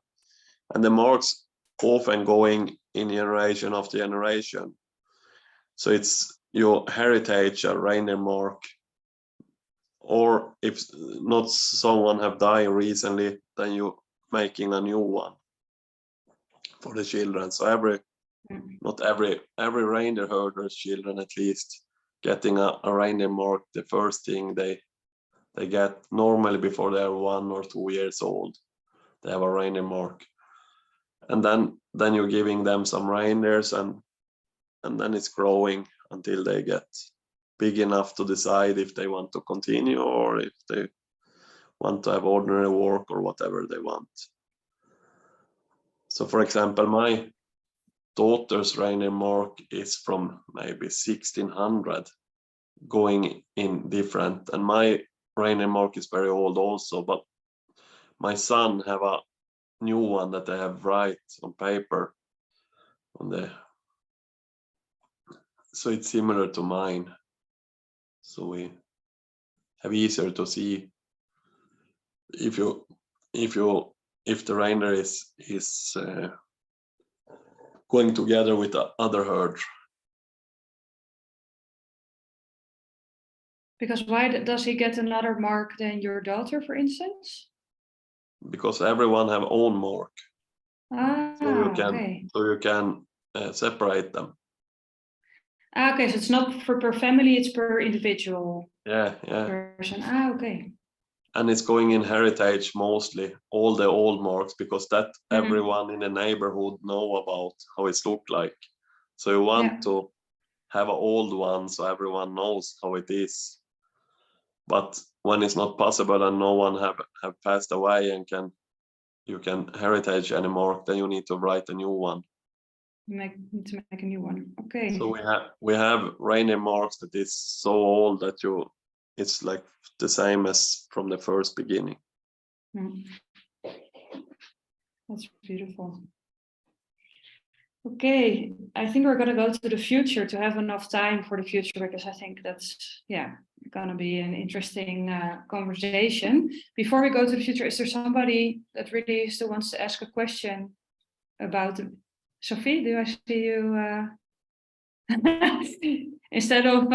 [SPEAKER 4] and the marks often going in generation after generation. So it's your heritage, a reindeer mark, or if not someone have died recently, then you making a new one for the children. So Not every reindeer herder's children at least getting a reindeer mark the first thing they get. Normally before they are 1 or 2 years old, they have a reindeer mark, and then you're giving them some reindeers, and then it's growing until they get big enough to decide if they want to continue or if they want to have ordinary work or whatever they want. So for example, my daughter's reindeer mark is from maybe 1600, going in different, and my reindeer mark is very old also, but my son have a new one that I have write on paper on the, so it's similar to mine, so we have easier to see if the reindeer is going together with the other herd.
[SPEAKER 1] Because why does he get another mark than your daughter, for instance?
[SPEAKER 4] Because everyone have own mark, so you can separate them.
[SPEAKER 1] Okay, so it's not per family; it's per individual.
[SPEAKER 4] Yeah.
[SPEAKER 1] Person. Okay.
[SPEAKER 4] And it's going in heritage mostly, all the old marks, because that everyone in the neighborhood know about how it's looked like. So you want to have an old one so everyone knows how it is. But when it's not possible and no one have passed away and you can heritage any mark, then you need to write a new one.
[SPEAKER 1] Need to make a new one. Okay.
[SPEAKER 4] So we have reindeer marks that is so old that it's like the same as from the first beginning.
[SPEAKER 1] That's beautiful. Okay, I think we're going to go to the future to have enough time for the future, because I think that's going to be an interesting conversation. Before we go to the future, is there somebody that really still wants to ask a question about Sophie? Do I see you? Instead of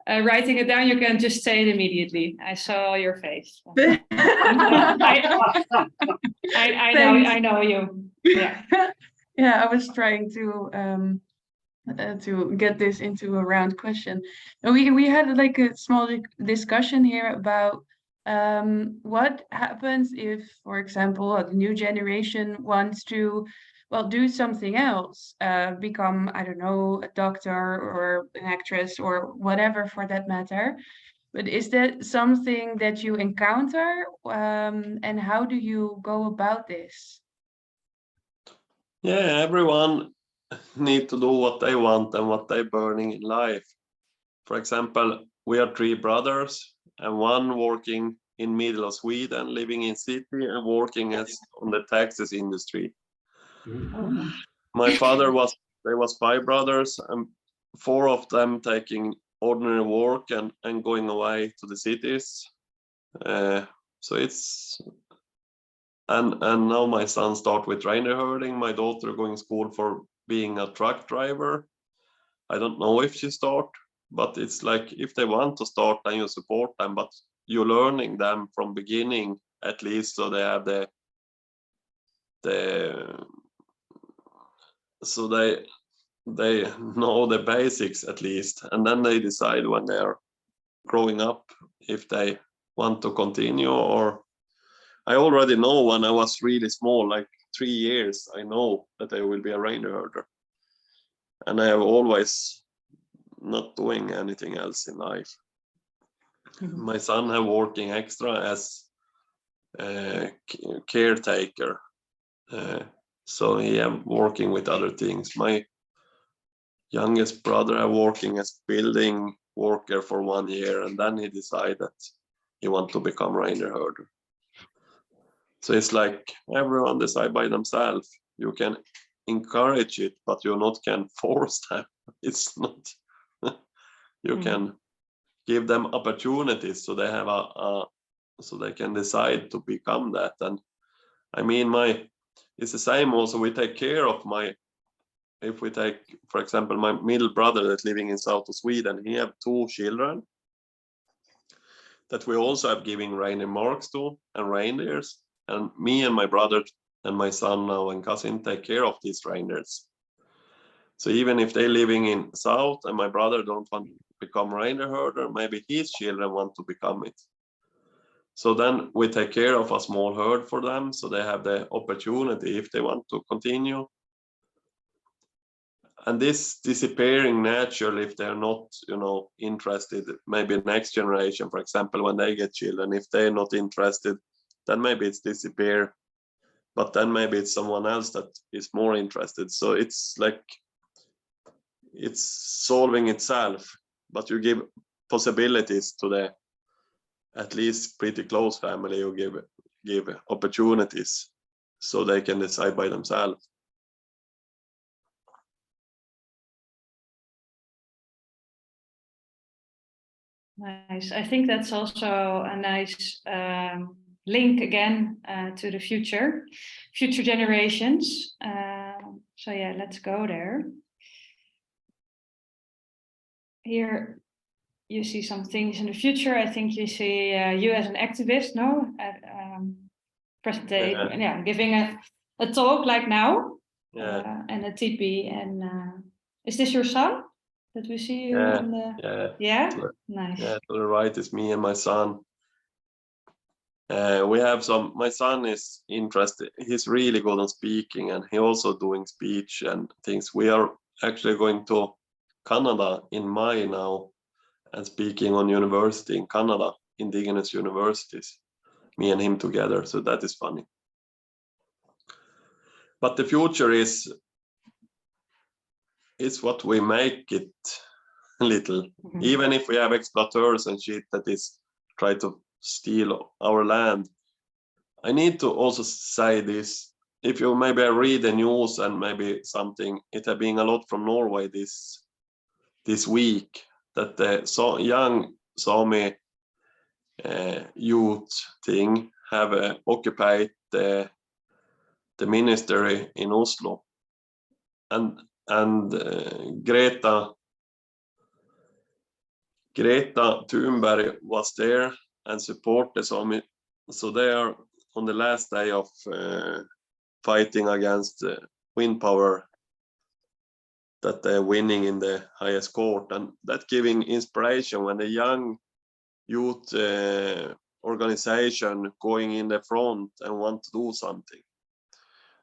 [SPEAKER 1] writing it down, you can just say it immediately. I saw your face. I know you. Yeah.
[SPEAKER 8] Yeah, I was trying to get this into a round question. We had like a small discussion here about what happens if, for example, the new generation wants to do something else, become, I don't know, a doctor or an actress or whatever for that matter. But is that something that you encounter, and how do you go about this?
[SPEAKER 4] Yeah, everyone need to do what they want and what they're burning in life. For example, we are 3 brothers, and one working in middle of Sweden, living in city and working on the taxes industry. My father there was 5 brothers, and 4 of them taking ordinary work and going away to the cities. So it's and now my son start with reindeer herding. My daughter going to school for being a truck driver. I don't know if she start, but it's like if they want to start, then you support them, but you're learning them from beginning at least, so they have so they know the basics at least, and then they decide when they are growing up if they want to continue. Or I already know when I was really small, like 3 years, I know that I will be a reindeer herder, and I have always not doing anything else in life. My son have working extra as a caretaker, so he am working with other things. My youngest brother are working as building worker for 1 year, and then he decided that he want to become reindeer herder. So it's like everyone decide by themselves. You can encourage it, but you not can force them. It's not. You can give them opportunities so they have so they can decide to become that. And I mean, it's the same also. We take care of if we take, for example, my middle brother that's living in south of Sweden, he have 2 children that we also have giving reindeer marks to and reindeers. And me and my brother and my son now and cousin take care of these reindeers. So even if they're living in south and my brother don't want to become reindeer herder, maybe his children want to become it. So then we take care of a small herd for them, so they have the opportunity if they want to continue. And this disappearing naturally if they're not, you know, interested. Maybe next generation, for example, when they get children, if they're not interested, then maybe it's disappear. But then maybe it's someone else that is more interested. So it's like it's solving itself, but you give possibilities to the at least pretty close family. You give opportunities so they can decide by themselves.
[SPEAKER 1] Nice. I think that's also a nice link again to the future generations. So yeah, let's go there. Here you see some things in the future. I think you see you as an activist, no? Presentation, yeah, giving a talk like now, and a teepee. And is this your son that we see you on the? Yeah, nice.
[SPEAKER 4] Yeah, to the right is me and my son. We have some. My son is interested. He's really good on speaking, and he also doing speech and things. We are actually going to Canada in May now, and speaking on university in Canada, Indigenous universities. Me and him together, so that is funny. But the future is what we make it little. Even if we have exploiters and shit that is try to steal our land. I need to also say this. If you maybe read the news and maybe something, it has been a lot from Norway this week that the young Sami youth thing have occupied the ministry in Oslo, and Greta Thunberg was there and supported Sami. So they are on the last day of fighting against wind power, that they're winning in the highest court, and that giving inspiration when the young youth organization going in the front and want to do something.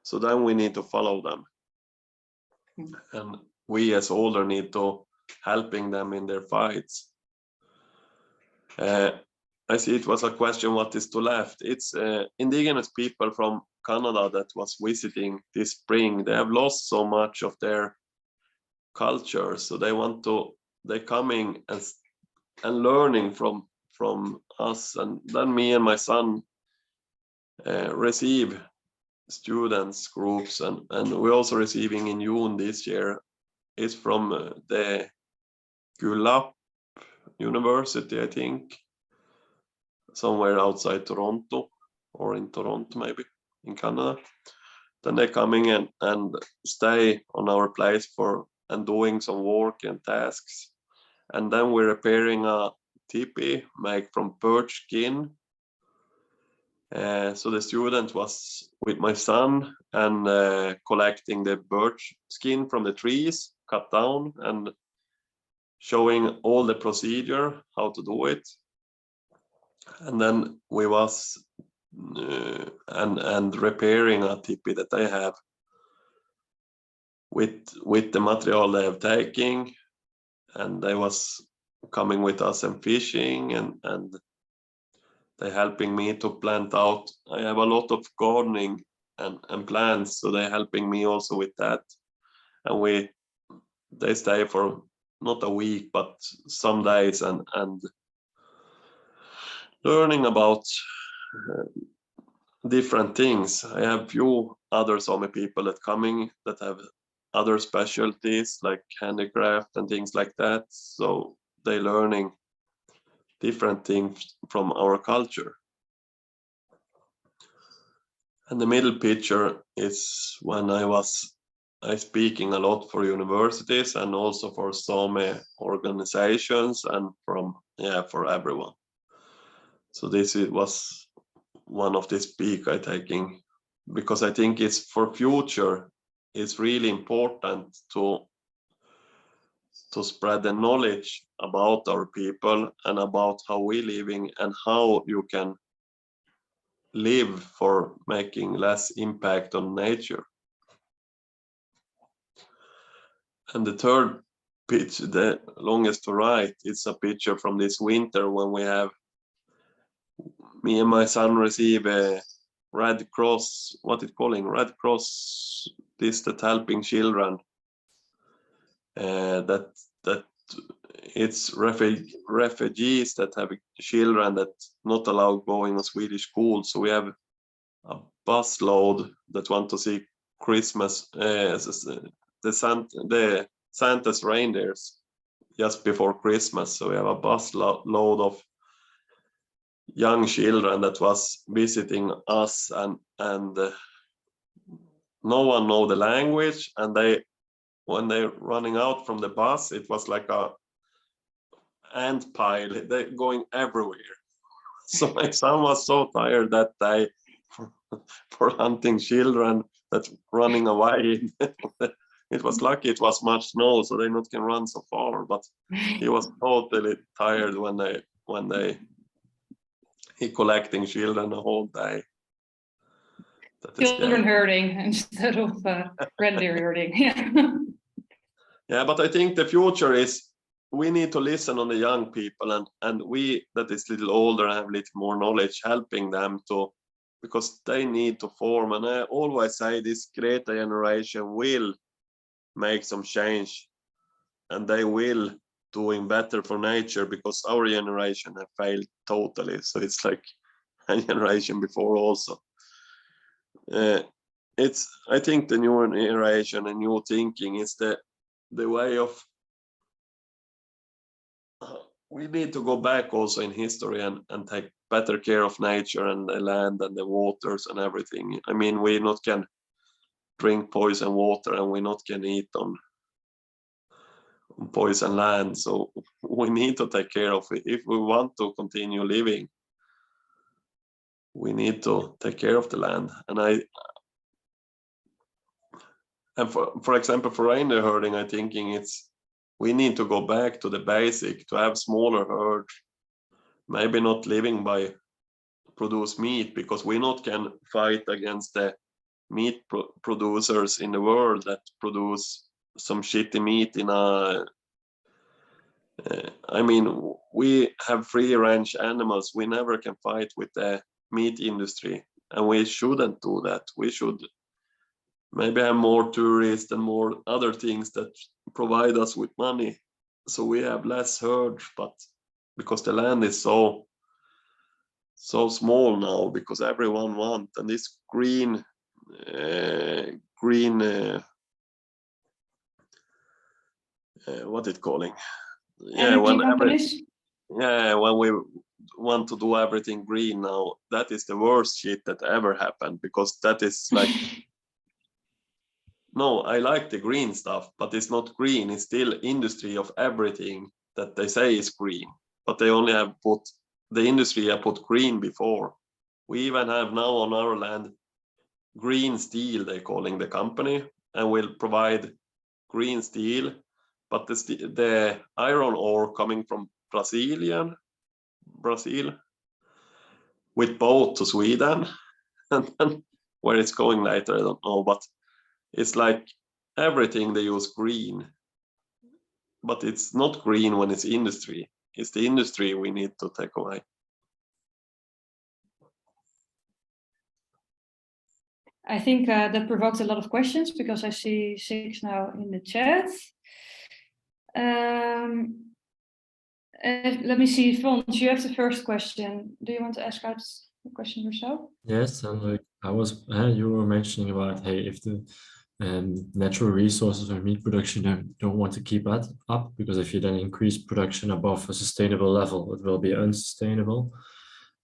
[SPEAKER 4] So then we need to follow them, and we as older need to helping them in their fights. I see it was a question, what is to left? It's Indigenous people from Canada that was visiting this spring. They have lost so much of their culture, so they're coming and learning from us. And then me and my son receive students groups, and we're also receiving in June this year. It's from the Gulap University, I think, somewhere outside Toronto, or in Toronto maybe, in Canada. Then they're coming in and stay on our place and doing some work and tasks. And then we're repairing a teepee made from birch skin. So the student was with my son and collecting the birch skin from the trees, cut down, and showing all the procedure, how to do it. And then we was and repairing a teepee that they have with the material they have taken, and they was coming with us and fishing, and they helping me to plant out. I have a lot of gardening and plants, so they're helping me also with that. And they stay for not a week, but some days, and learning about different things. I have few other Sami people that have other specialties like handicraft and things like that. So they're learning different things from our culture. And the middle picture is when I speaking a lot for universities and also for Sami organizations and for everyone. So this was one of the speak I taking, because I think it's for future. It's really important to to spread the knowledge about our people and about how we living and how you can live for making less impact on nature. And the third picture, the longest to right, it's a picture from this winter when we have, me and my son receive a Red Cross, what it calling, Red Cross, this that helping children, that it's refugees that have children that not allowed going to Swedish school. So we have a bus load that want to see Christmas, the Santa's reindeers just before Christmas. So we have a bus load of young children that was visiting us, and no one know the language, and when they're running out from the bus, it was like a ant pile. They're going everywhere. So my son was so tired that day for hunting children that running away. It was lucky it was much snow, so they not can run so far. But he was totally tired when he collecting children the whole day.
[SPEAKER 1] Children herding instead of reindeer herding. Yeah.
[SPEAKER 4] Yeah, but I think the future is we need to listen on the young people, and we that is little older have a little more knowledge, helping them to, because they need to form. And I always say this Greta generation will make some change, and they will doing better for nature, because our generation have failed totally. So it's like a generation before also. I think the new generation and new thinking is the way of, we need to go back also in history and take better care of nature and the land and the waters and everything. I mean, we not can drink poison water, and we not can eat on poison land. So we need to take care of it. If we want to continue living, we need to take care of the land. And for example, for reindeer herding, I'm thinking we need to go back to the basic, to have smaller herds, maybe not living by produce meat, because we not can fight against the meat producers in the world that produce some shitty meat in a, I mean, we have free range animals. We never can fight with the meat industry, and we shouldn't do that. We should maybe have more tourists and more other things that provide us with money, so we have less herds. But because the land is so small now, because everyone wants, and this green what it calling, yeah, when we want to do everything green now, that is the worst shit that ever happened, because that is like no, I like the green stuff, but it's not green. It's still industry of everything that they say is green, but they only have put, the industry have put green before. We even have now on our land green steel, they calling the company, and will provide green steel, but the iron ore coming from Brazil with boat to Sweden, and then where it's going later, I don't know, but it's like everything they use green, but it's not green when it's industry. It's the industry we need to take away.
[SPEAKER 1] I think that provoked a lot of questions, because I see 6 now in the chat. Let me see, Fons, you have the first question. Do you want to ask out the question yourself?
[SPEAKER 11] Yes, and like you were mentioning about, hey, if the natural resources or meat production don't want to keep that up, because if you then increase production above a sustainable level, it will be unsustainable.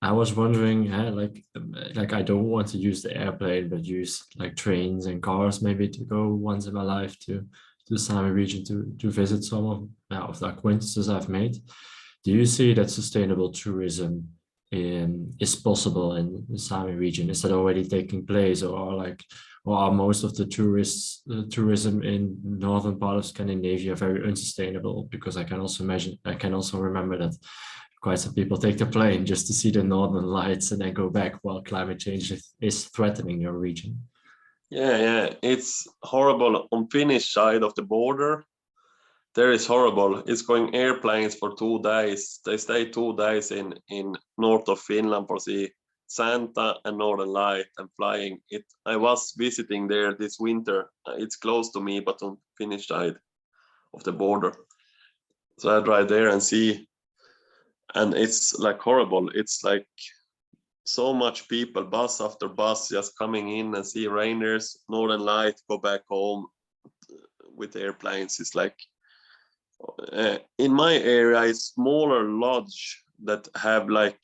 [SPEAKER 11] I was wondering, like I don't want to use the airplane, but use like trains and cars maybe to go once in my life to the Sami region to visit some of the acquaintances I've made. Do you see that sustainable tourism is possible in the Sami region? Is that already taking place, or are most of the tourism in northern part of Scandinavia very unsustainable? Because I can also remember that quite some people take the plane just to see the northern lights and then go back while climate change is threatening your region.
[SPEAKER 4] Yeah, it's horrible on Finnish side of the border. There is horrible. It's going airplanes for 2 days. They stay 2 days in north of Finland for see Santa and Northern Light and flying it. I was visiting there this winter. It's close to me, but on Finnish side of the border. So I drive there and see, and it's like horrible. It's like so much people, bus after bus, just coming in and see reindeers, Northern Light, go back home with airplanes. It's like in my area, it's smaller lodge that have like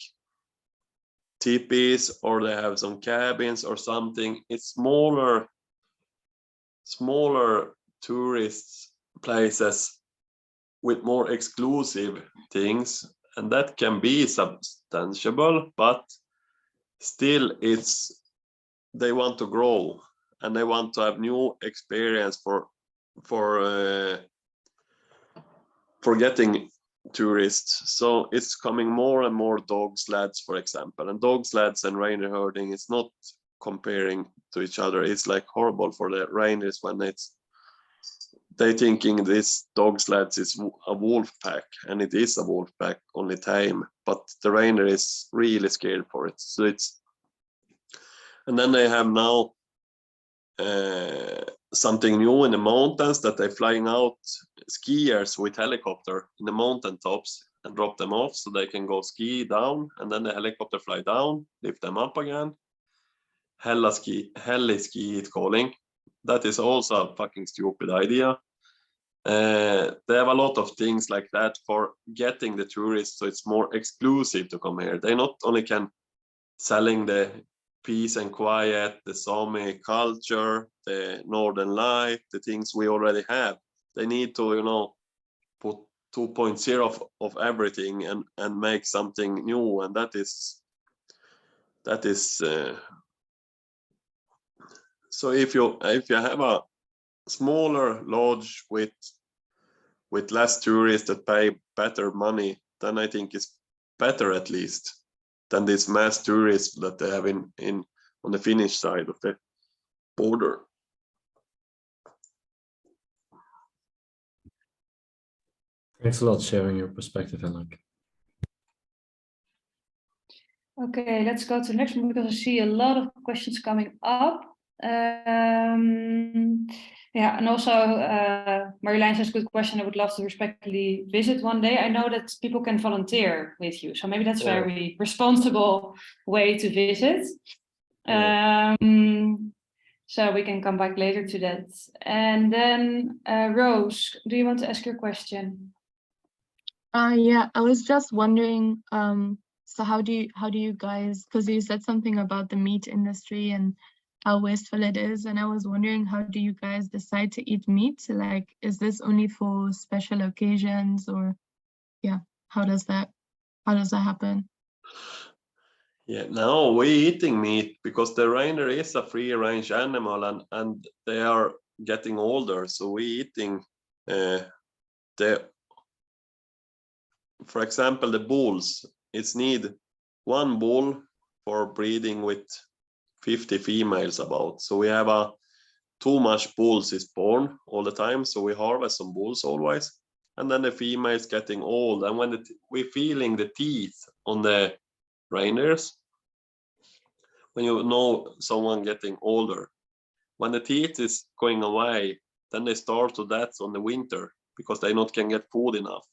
[SPEAKER 4] teepees or they have some cabins or something. It's smaller tourist places with more exclusive things, and that can be substantiable, but still they want to grow and they want to have new experience for getting tourists. So it's coming more and more dog sleds, for example, and dog sleds and reindeer herding is not comparing to each other. It's like horrible for the reindeers when they thinking this dog sleds is a wolf pack, and it is a wolf pack, only tame, but the reindeer is really scared for it. So and then they have now something new in the mountains, that they're flying out skiers with helicopter in the mountain tops and drop them off so they can go ski down, and then the helicopter fly down, lift them up again. Heli ski it's calling. That is also a fucking stupid idea. They have a lot of things like that for getting the tourists, so it's more exclusive to come here. They not only can selling the peace and quiet, the Sami culture, the Northern Light, the things we already have. They need to, put 2.0 of everything and make something new, and that is. So if you have a smaller lodge with less tourists that pay better money, then I think it's better at least than this mass tourists that they have on the Finnish side of the border.
[SPEAKER 11] Thanks a lot for sharing your perspective, Henrik.
[SPEAKER 1] Okay, let's go to the next one because I see a lot of questions coming up. Yeah, and also Marjolein says, good question. I would love to respectfully visit one day. I know that people can volunteer with you, so maybe that's a very responsible way to visit. So we can come back later to that. And then Rose, do you want to ask your question?
[SPEAKER 7] Yeah, I was just wondering, so how do you guys, because you said something about the meat industry and how wasteful it is, and I was wondering, how do you guys decide to eat meat? Like, is this only for special occasions, or how does that happen?
[SPEAKER 4] Yeah, no, we eating meat because the reindeer is a free range animal, and they are getting older, so we eating for example, the bulls. It's need one bull for breeding with 50 females about. So we have too much bulls is born all the time, so we harvest some bulls always, and then the females getting old, and when we're feeling the teeth on the reindeers, when you know someone getting older, when the teeth is going away, then they start to death on the winter because they not can get food enough.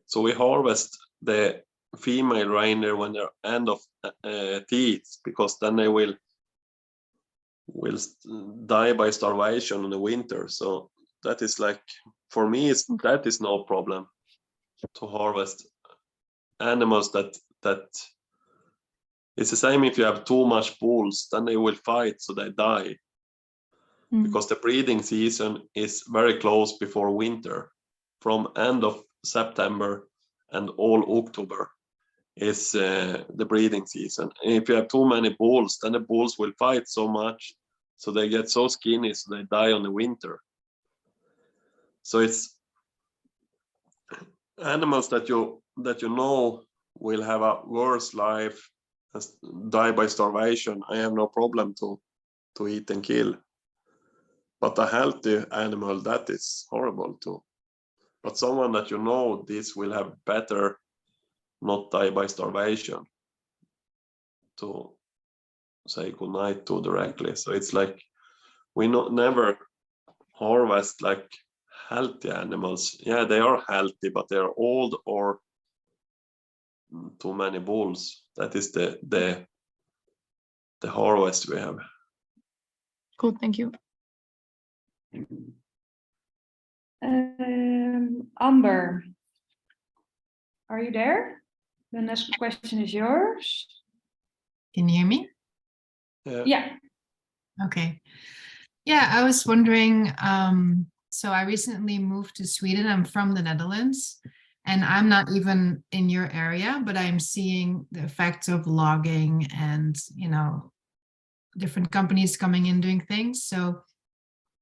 [SPEAKER 4] So we harvest the female reindeer when they're end of teeth, because then they will die by starvation in the winter. So that is like, for me, that is no problem to harvest animals that it's the same if you have too much bulls, then they will fight, so they die. Because the breeding season is very close before winter, from end of September and all October. is the breeding season. And if you have too many bulls, then the bulls will fight so much, so they get so skinny, so they die on the winter. So it's animals that you know will have a worse life, die by starvation. I have no problem to eat and kill. But a healthy animal, that is horrible too. But someone that you know this will have better not die by starvation to say goodnight to directly. So it's like we never harvest like healthy animals. Yeah, they are healthy, but they are old or too many bulls. That is the harvest we have.
[SPEAKER 7] Cool, thank you.
[SPEAKER 1] Amber, are you there? The next question is yours.
[SPEAKER 12] Can you hear me?
[SPEAKER 1] Yeah.
[SPEAKER 12] Okay. Yeah, I was wondering, so I recently moved to Sweden. I'm from the Netherlands, and I'm not even in your area, but I'm seeing the effects of logging and, you know, different companies coming in doing things. So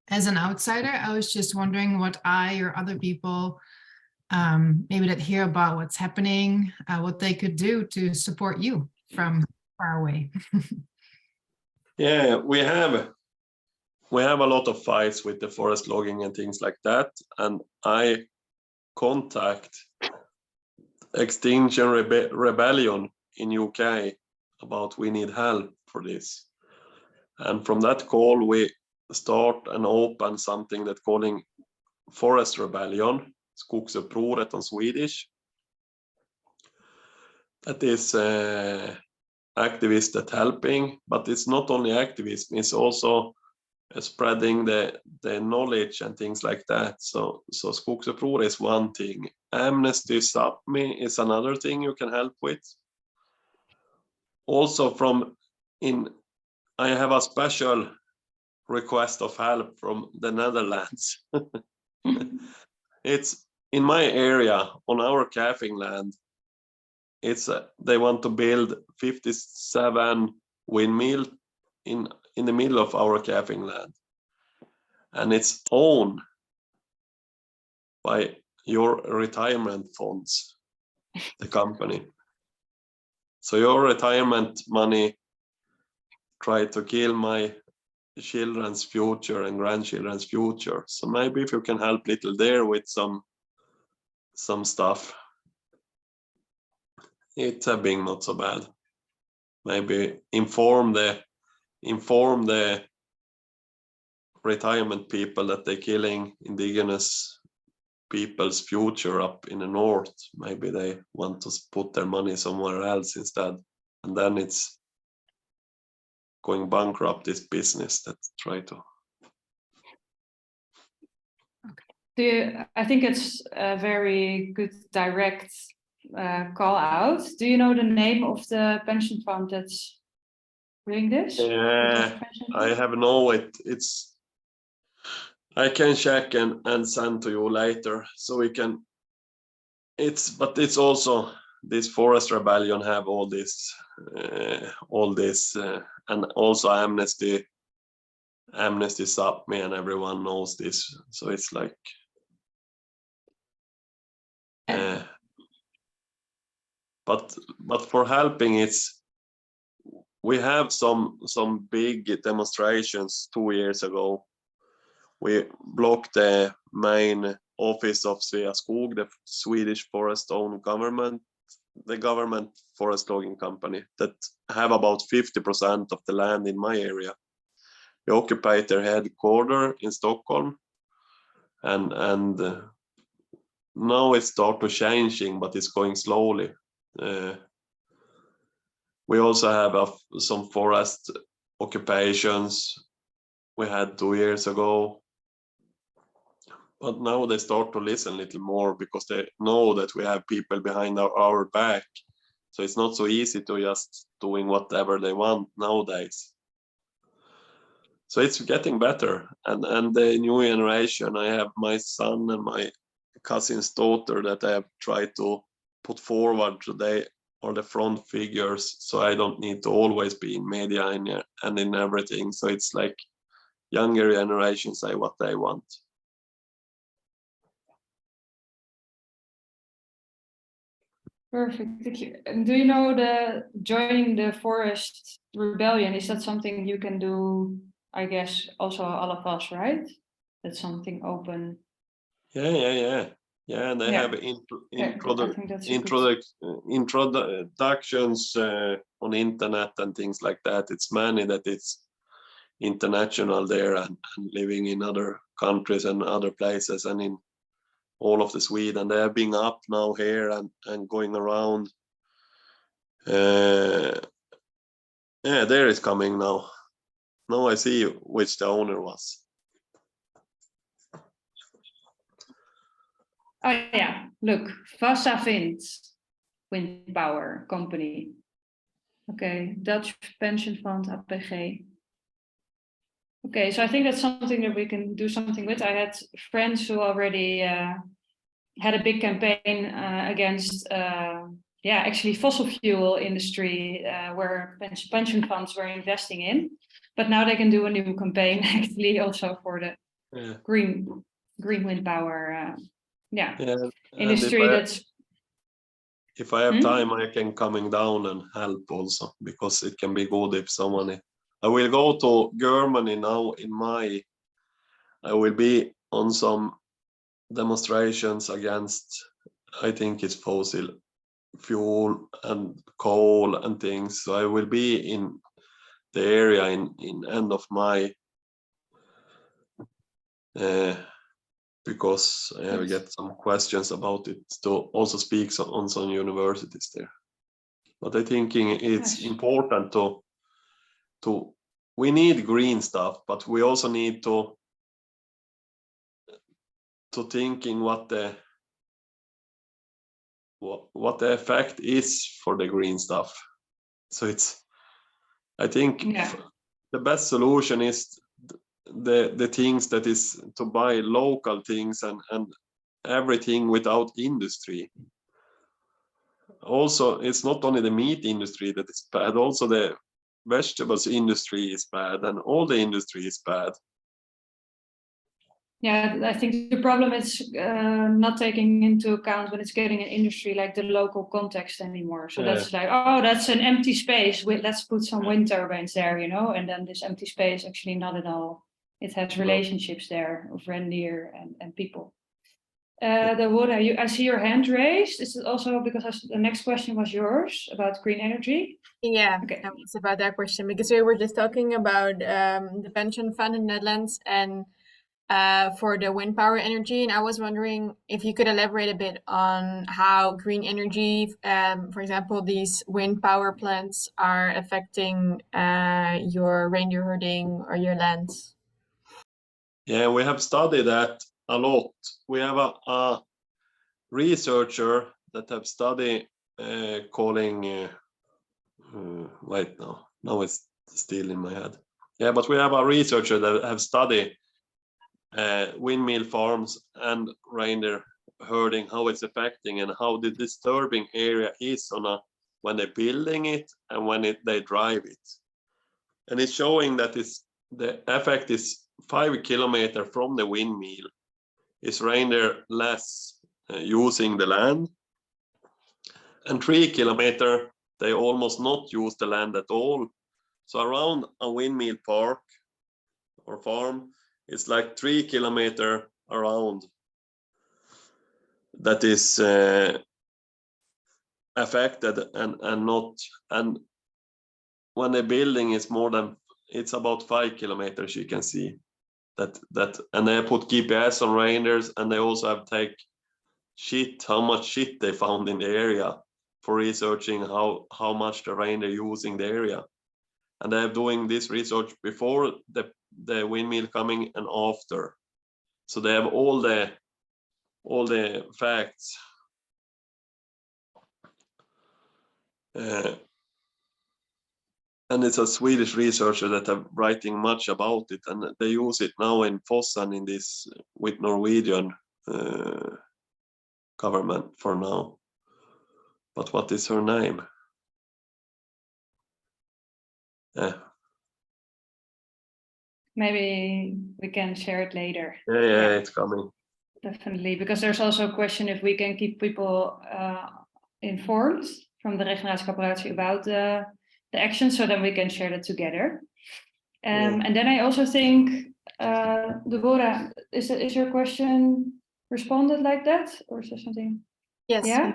[SPEAKER 12] as an outsider, I was just wondering what I or other people maybe that hear about what's happening, what they could do to support you from far away.
[SPEAKER 4] Yeah, we have a lot of fights with the forest logging and things like that, and I contact Extinction Rebellion in UK about we need help for this. And from that call, we start and open something that calling Forest Rebellion, Skogsupproret on Swedish. That is activists that helping, but it's not only activism, it's also spreading the knowledge and things like that. So Skogsupproret is one thing. Amnesty Sami is another thing you can help with. Also I have a special request of help from the Netherlands. It's in my area on our calving land. They want to build 57 windmill in the middle of our calving land, and it's owned by your retirement funds, the company. So your retirement money try to kill my children's future and grandchildren's future. So maybe if you can help little there with some stuff, it's being not so bad. Maybe inform the retirement people that they're killing indigenous people's future up in the north. Maybe they want to put their money somewhere else instead, and then it's going bankrupt, this business that try to.
[SPEAKER 1] I think it's a very good direct call out. Do you know the name of the pension fund that's doing this?
[SPEAKER 4] I have no it's I can check and send to you later, so we can. But it's also this Forest Rebellion have all this, and also Amnesty Sami, and everyone knows this. So it's like, but for helping, we have some big demonstrations 2 years ago. We blocked the main office of Sveaskog, the Swedish forest-owned government, the government forest logging company that have about 50% of the land in my area. We occupied their headquarters in Stockholm, and now it started changing, but it's going slowly. We also have some forest occupations we had 2 years ago. But now they start to listen a little more because they know that we have people behind our back. So it's not so easy to just doing whatever they want nowadays. So it's getting better. And the new generation, I have my son and my cousin's daughter that I have tried to put forward. So or the front figures, so I don't need to always be in media and in everything. So it's like younger generations say what they want.
[SPEAKER 1] Perfect, thank you. And do you know the joining the forest rebellion? Is that something you can do? I guess also all of us, right? That's something open.
[SPEAKER 4] Yeah. And they have
[SPEAKER 1] I think that's a
[SPEAKER 4] introductions on internet and things like that. It's many that it's international there and living in other countries and other places and in all of the Sweden. They have been up now here and going around. Yeah, there is coming now. Now I see which the owner was.
[SPEAKER 1] Oh yeah, look, Vasa Wind Power Company. Okay, Dutch pension fund, APG. Okay, so I think that's something that we can do something with. I had friends who already had a big campaign against, actually fossil fuel industry where pension funds were investing in. But now they can do a new campaign actually also for the green wind power industry.
[SPEAKER 4] If I have time, I can coming down and help also, because it can be good if someone. I will go to Germany now in May. I will be on some demonstrations against, I think it's fossil fuel and coal and things. So I will be in the area in end of May. Because I will get some questions about it to also speak on some universities there. But I think it's important to we need green stuff, but we also need to thinking what the effect is for the green stuff. So I think the best solution is the things that is to buy local things and everything without industry. Also, it's not only the meat industry that is bad, also the vegetables industry is bad, and all the industry is bad.
[SPEAKER 1] Yeah, I think the problem is not taking into account when it's getting an industry like the local context anymore. So that's like, oh, that's an empty space. Let's put some wind turbines there, and then this empty space actually not at all. It has relationships there of reindeer and people. I see your hand raised. Is it also because the next question was yours about green energy?
[SPEAKER 5] Yeah, okay. It's about that question because we were just talking about the pension fund in the Netherlands and for the wind power energy. And I was wondering if you could elaborate a bit on how green energy, for example, these wind power plants are affecting your reindeer herding or your lands.
[SPEAKER 4] Yeah, we have studied that a lot. We have a researcher that have studied calling, wait, now it's still in my head. Yeah, but we have a researcher that have studied windmill farms and reindeer herding, how it's affecting and how the disturbing area is when they're building it and when they drive it. And it's showing that the effect is 5 kilometers from the windmill is reindeer less using the land, and 3 kilometers they almost not use the land at all. So around a windmill park or farm, it's like 3 kilometers around that is affected and when the building is it's about 5 kilometers, you can see that and they put GPS on reindeers, and they also have take how much shit they found in the area for researching how much the reindeer using the area. And they're doing this research before the windmill coming and after. So they have all the facts. And it's a Swedish researcher that are writing much about it, and they use it now in Fossan in this with Norwegian government for now. But what is her name?
[SPEAKER 1] Maybe we can share it later.
[SPEAKER 4] Yeah, it's coming.
[SPEAKER 1] Definitely, because there's also a question if we can keep people informed from the Regeneratie Coöperatie about the action, so then we can share that together. And then I also think, Deborah, is your question responded like that, or is there something?
[SPEAKER 5] Yes.
[SPEAKER 1] Yeah.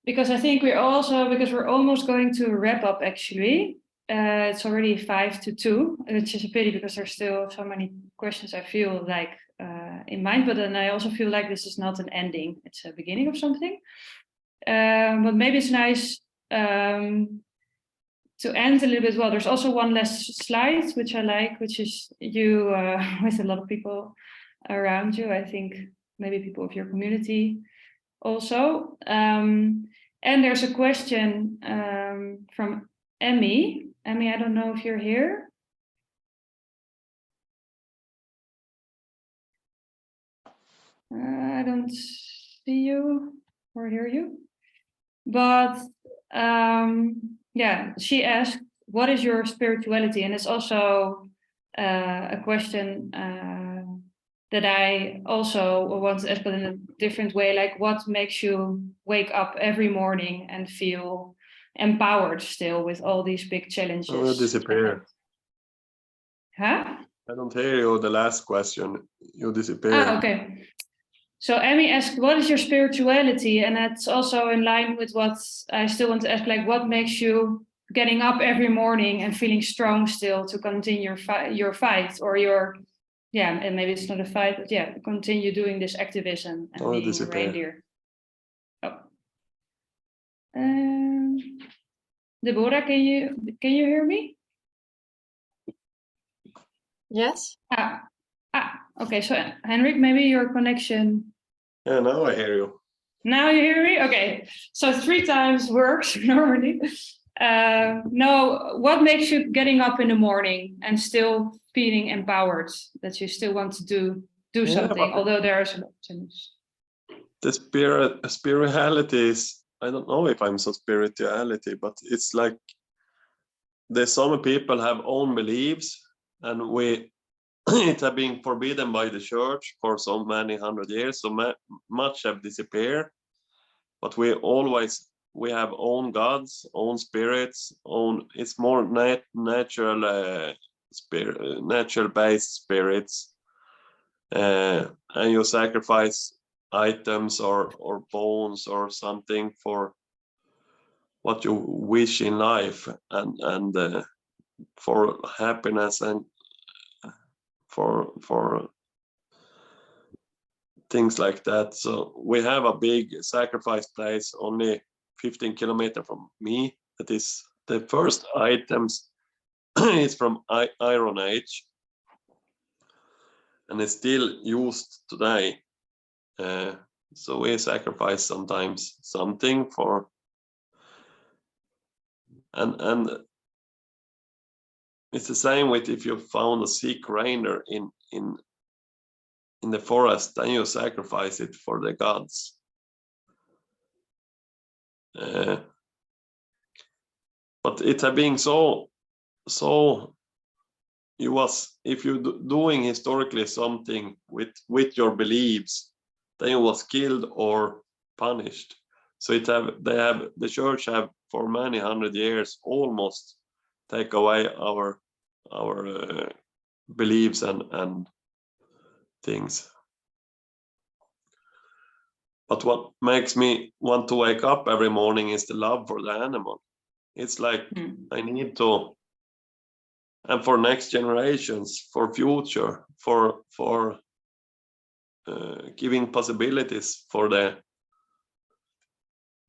[SPEAKER 1] Because I think we're almost going to wrap up actually. It's already 1:55, which is a pity because there's still so many questions I feel like in mind, but then I also feel like this is not an ending, it's a beginning of something. But maybe it's nice to end a little bit. Well, there's also one last slide, which I like, which is you with a lot of people around you. I think maybe people of your community also. And there's a question from Emmy. Emmy, I don't know if you're here. I don't see you or hear you. But yeah, she asked, what is your spirituality? And it's also a question that I also want to ask, but in a different way, like what makes you wake up every morning and feel empowered still with all these big challenges?
[SPEAKER 4] Oh, disappear.
[SPEAKER 1] Huh?
[SPEAKER 4] I don't hear you, the last question. You disappear.
[SPEAKER 1] Ah, okay. So Emmy asked, what is your spirituality? And that's also in line with what I still want to ask, like what makes you getting up every morning and feeling strong still to continue your fight or your, yeah, and maybe it's not a fight, but yeah, continue doing this activism and being a reindeer. Oh. Deborah, can you hear me?
[SPEAKER 5] Yes.
[SPEAKER 1] Okay, so Henrik, maybe your connection.
[SPEAKER 4] Yeah, now I hear you.
[SPEAKER 1] Now you hear me? Okay, so 3 times works normally. No, what makes you getting up in the morning and still feeling empowered that you still want to do something, although there's a lot of things.
[SPEAKER 4] The spirituality is, I don't know if I'm so spirituality, but it's like the Sami people have own beliefs, and it have been forbidden by the church for so many 100 years, so much have disappeared. But we have own gods, own spirits, it's more natural based spirits, and you sacrifice items or bones or something for what you wish in life, and for happiness and for things like that. So we have a big sacrifice place only 15 kilometers from me. That is the first items is from Iron Age, and it's still used today. So we sacrifice sometimes something for, and it's the same with if you found a sick reindeer in the forest, then you sacrifice it for the gods. But it had been so if you're doing historically something with your beliefs, then you was killed or punished. So the church have for many 100 years almost take away our beliefs and things. But what makes me want to wake up every morning is the love for the animal. It's like I need to, and for next generations, for future, for giving possibilities for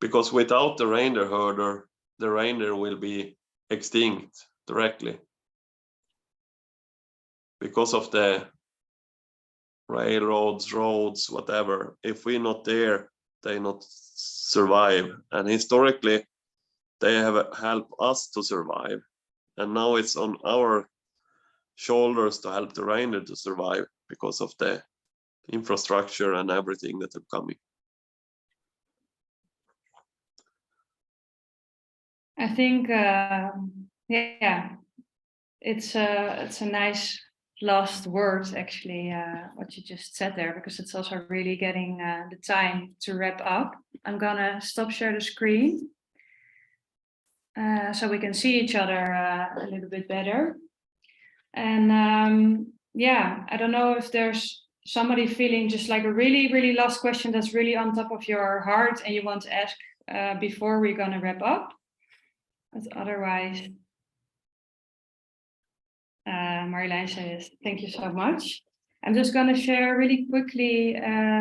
[SPEAKER 4] because without the reindeer herder, the reindeer will be extinct directly because of the railroads, roads, whatever. If we're not there, they not survive. And historically, they have helped us to survive. And now it's on our shoulders to help the reindeer to survive because of the infrastructure and everything that are coming.
[SPEAKER 1] I think yeah, it's a nice last word, actually, what you just said there, because it's also really getting the time to wrap up. I'm gonna stop share the screen so we can see each other a little bit better. And yeah, I don't know if there's somebody feeling just like a really last question that's really on top of your heart and you want to ask before we're gonna wrap up. But otherwise, Marjolein says, thank you so much. I'm just going to share really quickly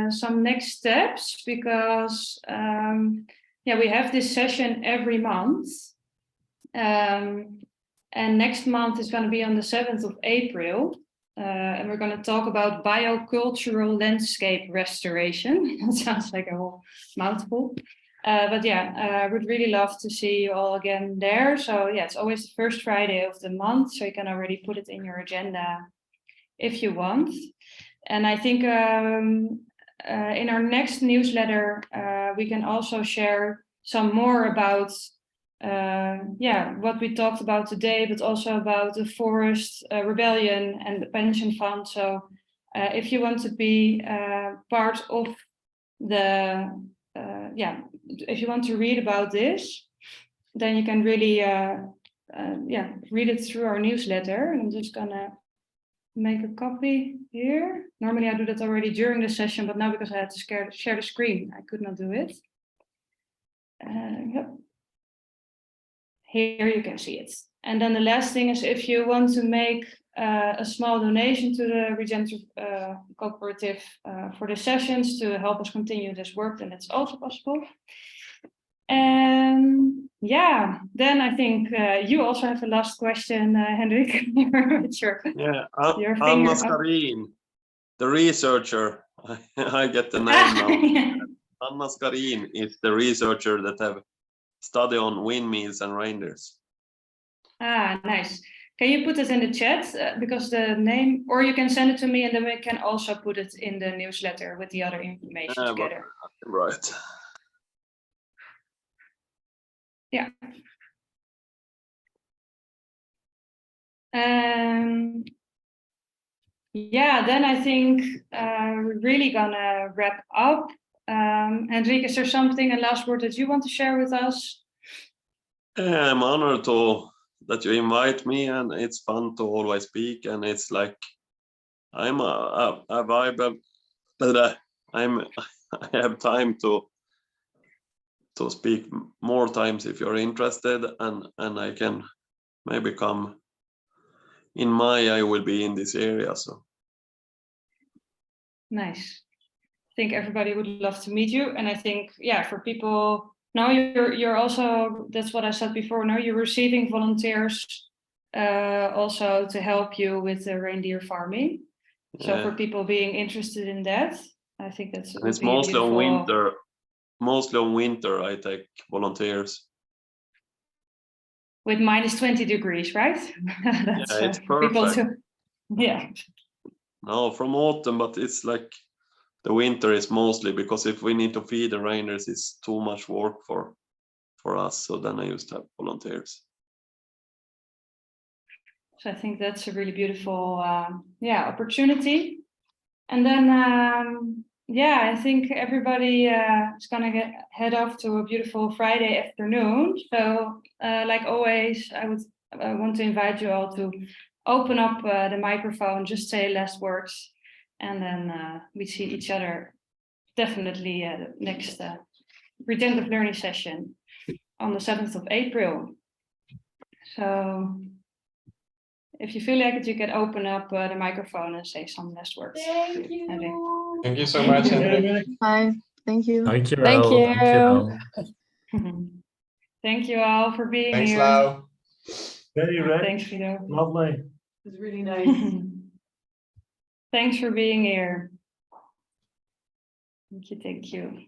[SPEAKER 1] some next steps because, yeah, we have this session every month. And next month is going to be on the 7th of April. And we're going to talk about biocultural landscape restoration. That sounds like a whole mouthful. But yeah, I would really love to see you all again there. So yeah, it's always the first Friday of the month, so you can already put it in your agenda if you want. And I think in our next newsletter, we can also share some more about yeah, what we talked about today, but also about the forest rebellion and the pension fund. So if you want to be part of the yeah, if you want to read about this, then you can really yeah, read it through our newsletter. And I'm just gonna make a copy here. Normally I do that already during the session, but now because I had to share the screen, I could not do it. Yep. Here you can see it. And then the last thing is if you want to make a small donation to the Regenerative Cooperative for the sessions to help us continue this work, then that's also possible. And yeah, then I think you also have a last question, Henrik.
[SPEAKER 4] Yeah, Anna Skarin, the researcher. I get the name now.
[SPEAKER 1] Yeah.
[SPEAKER 4] Anna Skarin is the researcher that have study on windmills and reindeers.
[SPEAKER 1] Ah, nice. Can you put it in the chat because the name, or you can send it to me and then we can also put it in the newsletter with the other information together.
[SPEAKER 4] Right.
[SPEAKER 1] Yeah. Yeah, then I think we're really gonna wrap up. Henrik, is there something, a last word that you want to share with us?
[SPEAKER 4] I'm honored that you invite me, and it's fun to always speak. And it's like I'm a vibe, but I have time to speak more times if you're interested, and I can maybe come in May. I will be in this area, so
[SPEAKER 1] Nice. I think everybody would love to meet you, and I think yeah, for people now you're also, that's what I said before. Now you're receiving volunteers also to help you with the reindeer farming. So
[SPEAKER 4] yeah.
[SPEAKER 1] for people being interested in that, I think that's
[SPEAKER 4] it's mostly on winter. Mostly on winter, I take volunteers.
[SPEAKER 1] With -20 degrees, right? That's,
[SPEAKER 4] yeah, it's perfect.
[SPEAKER 1] Yeah.
[SPEAKER 4] No, from autumn, but it's like the winter is mostly because if we need to feed the reindeers, it's too much work for us. So then I used to have volunteers.
[SPEAKER 1] So I think that's a really beautiful, yeah, opportunity. And then, yeah, I think everybody is gonna head off to a beautiful Friday afternoon. So, like always, I would want to invite you all to open up the microphone, just say last words, and then we see each other definitely next Regenerative Learning Session on the 7th of April. So if you feel like it, you can open up the microphone and say some last words.
[SPEAKER 10] Thank you.
[SPEAKER 6] Thank you so much, Henrik.
[SPEAKER 7] Bye. Thank you.
[SPEAKER 11] Thank you.
[SPEAKER 5] Thank you.
[SPEAKER 11] Thank you all.
[SPEAKER 1] Thank you all for being
[SPEAKER 6] Thanks,
[SPEAKER 1] here.
[SPEAKER 6] Lau.
[SPEAKER 9] Very rich.
[SPEAKER 1] Thanks, Guido.
[SPEAKER 9] Lovely.
[SPEAKER 8] It was really nice.
[SPEAKER 1] Thanks for being here. Thank you.